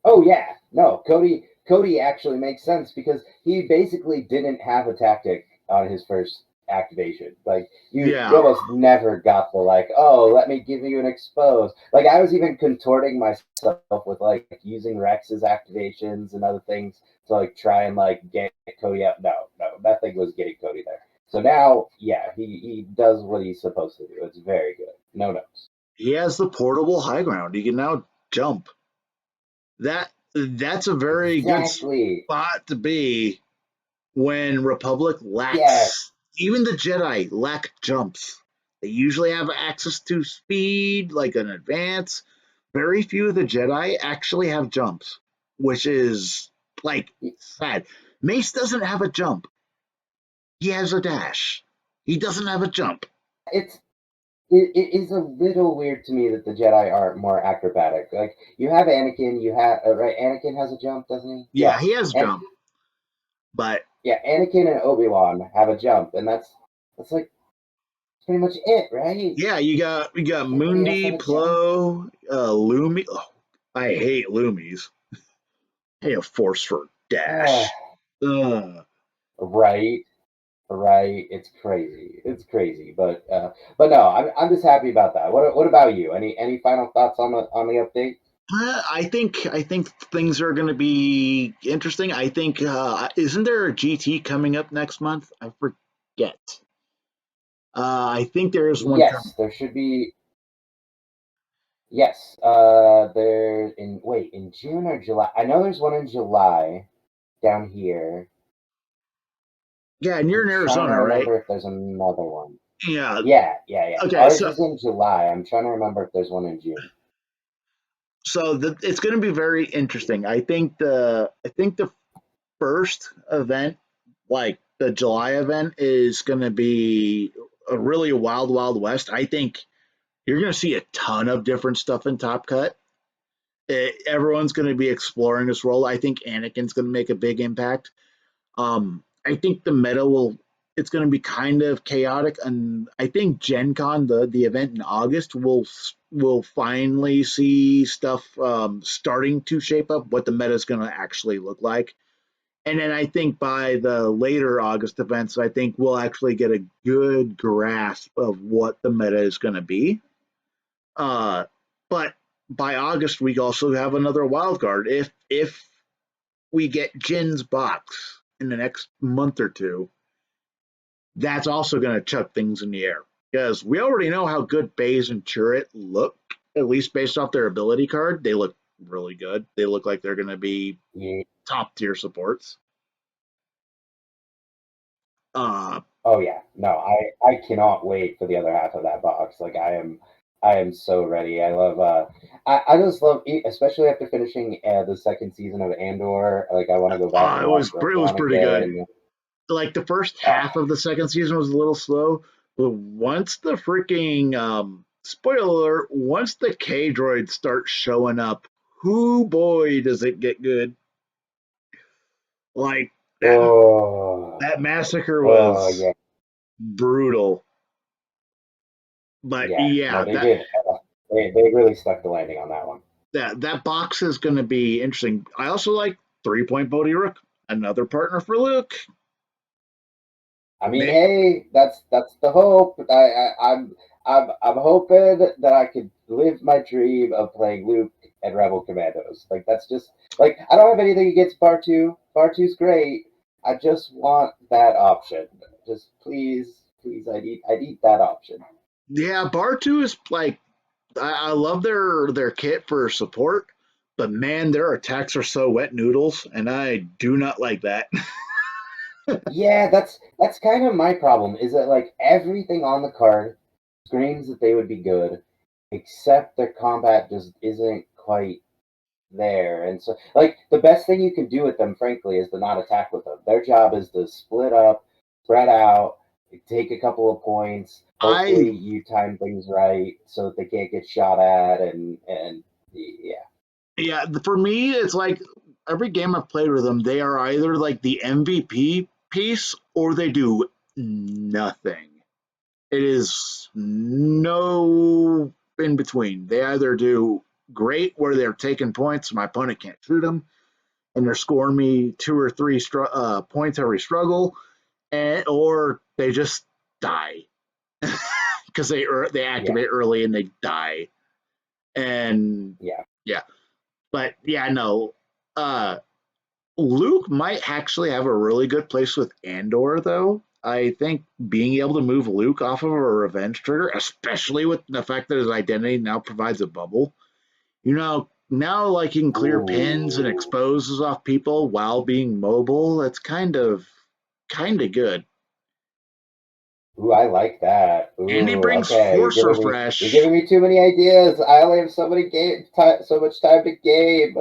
C: Oh yeah, no, Cody actually makes sense because he basically didn't have a tactic on his first activation. Like you
B: Yeah,
C: almost never got the like, oh, let me give you an expose. Like I was even contorting myself with like using Rex's activations and other things to like try and like get Cody out. No, no, nothing was getting Cody there. So now, yeah, he does what he's supposed to do. It's very good. No notes.
B: he has the portable high ground. He can now jump. That's a very good
C: Exactly.
B: spot to be when Republic
C: Yeah.
B: lacks, even the Jedi lack jumps. They usually have access to speed, like an advance. Very few of the Jedi actually have jumps, which is like sad. Mace doesn't have a jump. He has a dash. He doesn't have a jump.
C: It's it is a little weird to me that the Jedi aren't more acrobatic. Like you have Anakin, you have right. Anakin has a jump, doesn't he?
B: Yeah,
C: Yeah,
B: he has
C: and
B: jump, but
C: yeah, Anakin and Obi Wan have a jump, and that's like pretty much it, right?
B: yeah, you got
C: Everybody else have
B: Mundi,
C: a jump.
B: Plo, Lumi. Oh, I hate Lumis. Hey, a force for
C: Uh,
B: dash.
C: Right. Right. It's crazy. It's crazy. But no, I'm just happy about that. What about you? Any final thoughts on the update?
B: I think things are going to be interesting. I think isn't there a GT coming up next month? I forget. I think there is one coming.
C: Yes, there should be. Yes, there in wait in June or July. I know there's one in July down here.
B: Yeah, and you're
C: I'm
B: in
C: trying to
B: Arizona, right?
C: remember if there's another one.
B: Yeah.
C: Yeah.
B: Okay,
C: Ours
B: so
C: is in July. I'm trying to remember if there's one in June.
B: it's going to be very interesting. I think the first event, like the July event, is going to be a really wild, wild west. I think you're going to see a ton of different stuff in Top Cut. Everyone's going to be exploring this role. I think Anakin's going to make a big impact. I think the meta will. It's going to be kind of chaotic, and I think Gen Con, the event in August, will finally see stuff starting to shape up what the meta is going to actually look like. And then I think by the later August events, I think we'll actually get a good grasp of what the meta is going to be. Uh, but by August, we also have another wild card. If we get Jin's box in the next month or two, that's also going to chuck things in the air because we already know how good Baze and Chirrut look, at least based off their ability card. They look really good. They look like they're going to be
C: Yeah.
B: top tier supports. Uh,
C: Oh yeah. No, I cannot wait for the other half of that box. Like I am so ready. I love I just love especially after finishing the second season of Andor. Like I want to go back and watch
B: it was
C: Rohan
B: pretty good.
C: again.
B: Like the first
C: Uh,
B: half of the second season was a little slow, but once the freaking spoiler alert, once the K droids start showing up, whoo boy does it get good. Like that
C: oh,
B: that massacre
C: oh
B: was
C: yeah,
B: brutal. But
C: yeah. No,
B: yeah,
C: they did. They really stuck the landing on that one.
B: that box is going to be interesting. I also like 3 Point Bodhi Rook, another partner for Luke.
C: I mean,
B: May,
C: hey, that's the hope. I'm hoping that I could live my dream of playing Luke and Rebel Commandos. Like that's just like I don't have anything against Bar 2. Bar 2's great. I just want that option. Just please, I need that option.
B: yeah, Bar 2 is like I love their kit for support, but man, their attacks are so wet noodles, and I do not like that.
C: Yeah, that's kind of my problem. Is that like everything on the card screams that they would be good, except their combat just isn't quite there. And so, like, the best thing you can do with them, frankly, is to not attack with them. Their job is to split up, spread out, take a couple of points. Hopefully,
B: I
C: you time things right so that they can't get shot at. And yeah.
B: Yeah, for me, it's like every game I've played with them, they are either like the MVP piece or they do nothing. It is no in between. They either do great where they're taking points, my opponent can't shoot them, and they're scoring me 2 or 3 points every struggle, or they just die because they
C: Yeah,
B: activate early and they die. And
C: yeah.
B: yeah, but yeah, no. Uh, Luke might actually have a really good place with Andor, though. I think being able to move Luke off of a revenge trigger, especially with the fact that his identity now provides a bubble, now like he can clear pins and
C: Ooh.
B: exposes off people while being mobile. That's kind of good.
C: Ooh, I like that.
B: And he
C: Ooh,
B: brings
C: okay. You're
B: Force
C: giving me you're
B: Refresh.
C: giving me too many ideas. I only have so much time to game.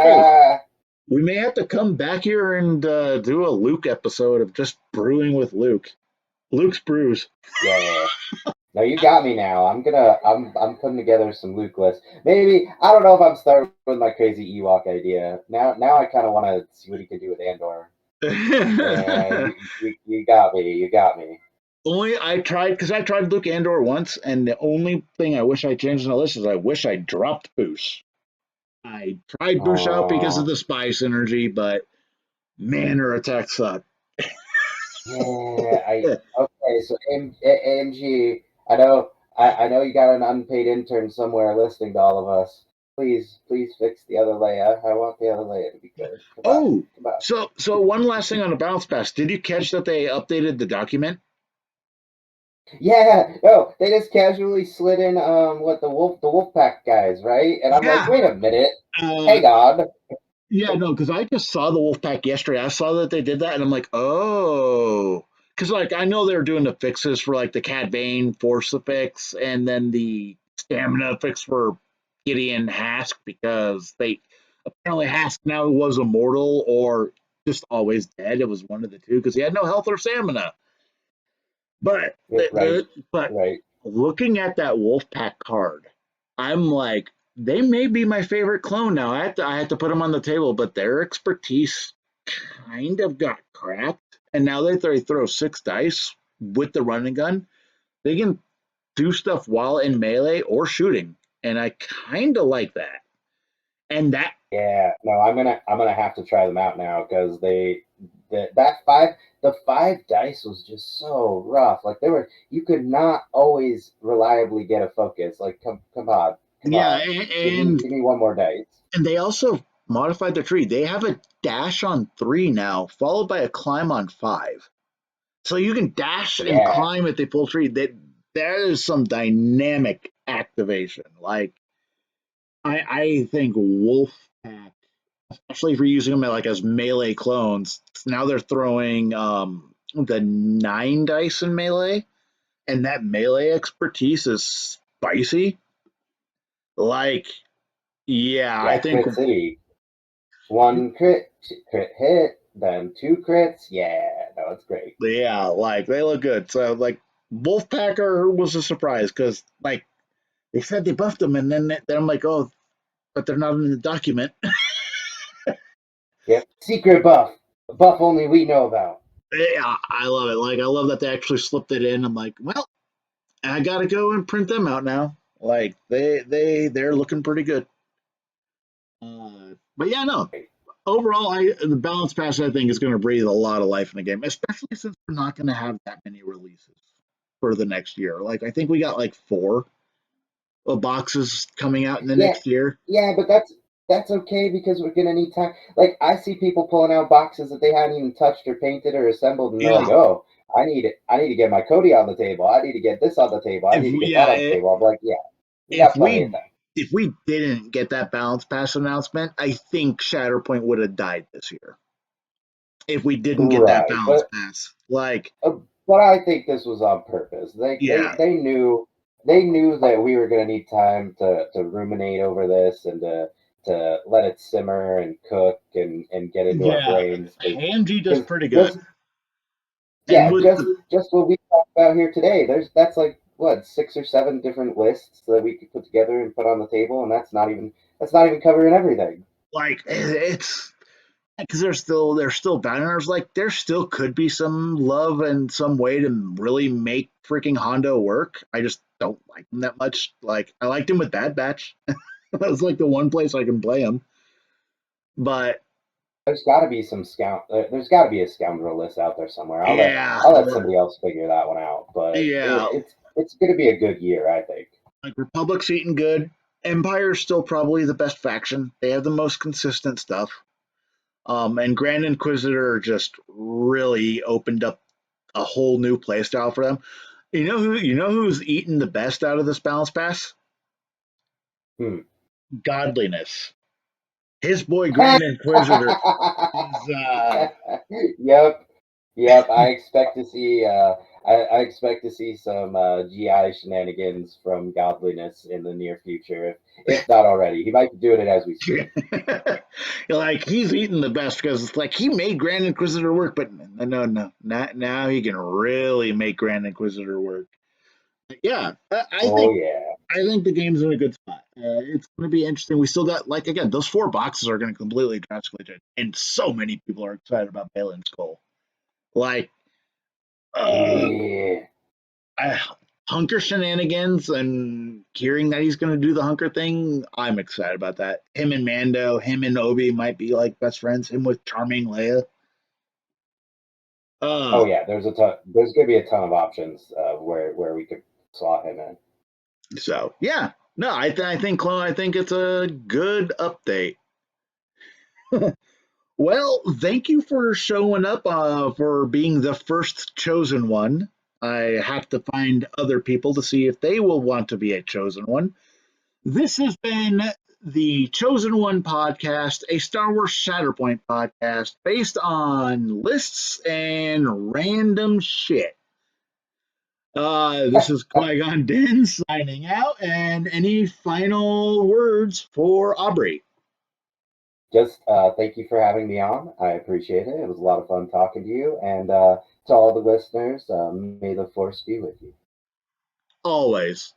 B: Hey,
C: Ah.
B: we may have to come back here and do a Luke episode of just brewing with Luke. Luke's brews.
C: Yeah. No, you got me now. I'm putting together some Luke lists. Maybe I don't know if I'm starting with my crazy Ewok idea. Now I kind of want to see what he can do with Andor. Yeah, you got me. You got me.
B: Only I tried because I tried Luke Andor once, and the only thing I wish I changed in the list is I wish I dropped Boosh. I tried Boosh out because of
C: Oh,
B: the spy synergy, but Man, her attacks suck.
C: Yeah, okay. So AMG, I know you got an unpaid intern somewhere listening to all of us. Please fix the other Leia. I want the other Leia to be good. Come on,
B: Oh,
C: come on.
B: so one last thing on the bounce pass. Did you catch that they updated the document?
C: Yeah, no, they just casually slid in what the Wolfpack guys, right? And I'm like,
B: Yeah.
C: wait a minute,
B: Uh,
C: hang on.
B: yeah, no, because I just saw the Wolfpack yesterday. I saw that they did that, and I'm like, oh, because like I know they're doing the fixes for like the Cat Bane Force fix, and then the stamina fix for Gideon Hask because they apparently Hask now was immortal or just always dead. It was one of the two because he had no health or stamina. But
C: Yeah, right,
B: but
C: right.
B: looking at that Wolfpack card, I'm like, they may be my favorite clone now. I have to put them on the table, but their expertise kind of got cracked. And now that they throw 6 dice with the running gun, they can do stuff while in melee or shooting. And I kind of like that. And that,
C: Yeah, no, I'm gonna have to try them out now because that five the 5 dice was just so rough. Like they were you could not always reliably get a focus. Like come
B: yeah,
C: on,
B: and
C: give me one more dice.
B: and they also modified the tree. They have a dash on 3 now, followed by a climb on 5. So you can dash and
C: Yeah,
B: climb at the full tree. That is some dynamic activation. Like I think Wolfpack, especially if you're using them like as melee clones, now they're throwing the 9 dice in melee, and that melee expertise is spicy. Like, yeah, I
C: yeah,
B: think
C: Crit City. One crit hit, then 2 crits. Yeah, no, it's great.
B: yeah, like they look good. So like Wolfpacker was a surprise because like they said they buffed them, and then I'm like, oh, but they're not in the document.
C: Yep, secret buff, a buff only we know about.
B: Yeah, I love it. Like I love that they actually slipped it in. I'm like, well, I gotta go and print them out now. Like they're looking pretty good. But yeah, no. Overall, the balance pass I think is going to breathe a lot of life in the game, especially since we're not going to have that many releases for the next year. Like I think we got like 4 boxes coming out in the
C: Yeah,
B: next year.
C: yeah, but that's okay because we're gonna need time. Like I see people pulling out boxes that they haven't even touched or painted or assembled, and they're like,
B: Yeah,
C: "Oh, I need it. I need to get my Cody on the table. I need to get this on the table. I
B: if
C: need to
B: we,
C: get that
B: yeah,
C: on the table." I'm like, "Yeah, we
B: if
C: got plenty of
B: we
C: time."
B: if we didn't get that balance pass announcement, I think Shatterpoint would have died this year. If we didn't get that
C: Right,
B: balance pass, like
C: uh, but I think this was on purpose.
B: yeah,
C: They knew that we were gonna need time to ruminate over this and to let it simmer and cook and get into our
B: yeah,
C: brains
B: AMG does
C: because
B: pretty good,
C: just
B: and
C: yeah,
B: with
C: just what we talked about here today. That's like what 6 or 7 different lists that we could put together and put on the table, and that's not even covering everything.
B: like it's because there's still banners. Like there still could be some love and some way to really make freaking Hondo work. I just don't like him that much. Like I liked him with Bad Batch. That was like the one place I can play him. But
C: There's got to be some There's got to be a scoundrel list out there somewhere.
B: yeah,
C: I'll let somebody else figure that one out. But
B: yeah,
C: it's going to be a good year, I think.
B: like Republic's eating good. Empire's still probably the best faction. They have the most consistent stuff. And Grand Inquisitor just really opened up a whole new playstyle for them. You know who's eaten the best out of this balance pass?
C: Hmm.
B: Godliness. His boy Grand Inquisitor is
C: Yep, yep. I expect to see some GI shenanigans from Godliness in the near future, if not already. He might be doing it as we speak.
B: like he's eating the best because it's like he made Grand Inquisitor work, but no, not now he can really make Grand Inquisitor work. Yeah, I
C: Oh
B: think
C: yeah.
B: I think the game's in a good spot. It's going to be interesting. We still got like again those 4 boxes are going to completely drastically change, and so many people are excited about Balin's Skull. Like, uh,
C: Yeah.
B: I, Hunker shenanigans and hearing that he's going to do the Hunker thing, I'm excited about that. Him and Mando, him and Obi might be like best friends. Him with charming Leia.
C: Oh yeah, there's a ton. There's gonna be a ton of options where we could slot him in.
B: So yeah, no, I think Chloe, I think it's a good update. Well, thank you for showing up, for being the first chosen one. I have to find other people to see if they will want to be a chosen one. This has been the Chosen One podcast, a Star Wars Shatterpoint podcast based on lists and random shit. This is Qui-Gon Din signing out, and any final words for Aubrey?
C: Just thank you for having me on. I appreciate it. It was a lot of fun talking to you, and to all the listeners, may the force be with you.
B: Always.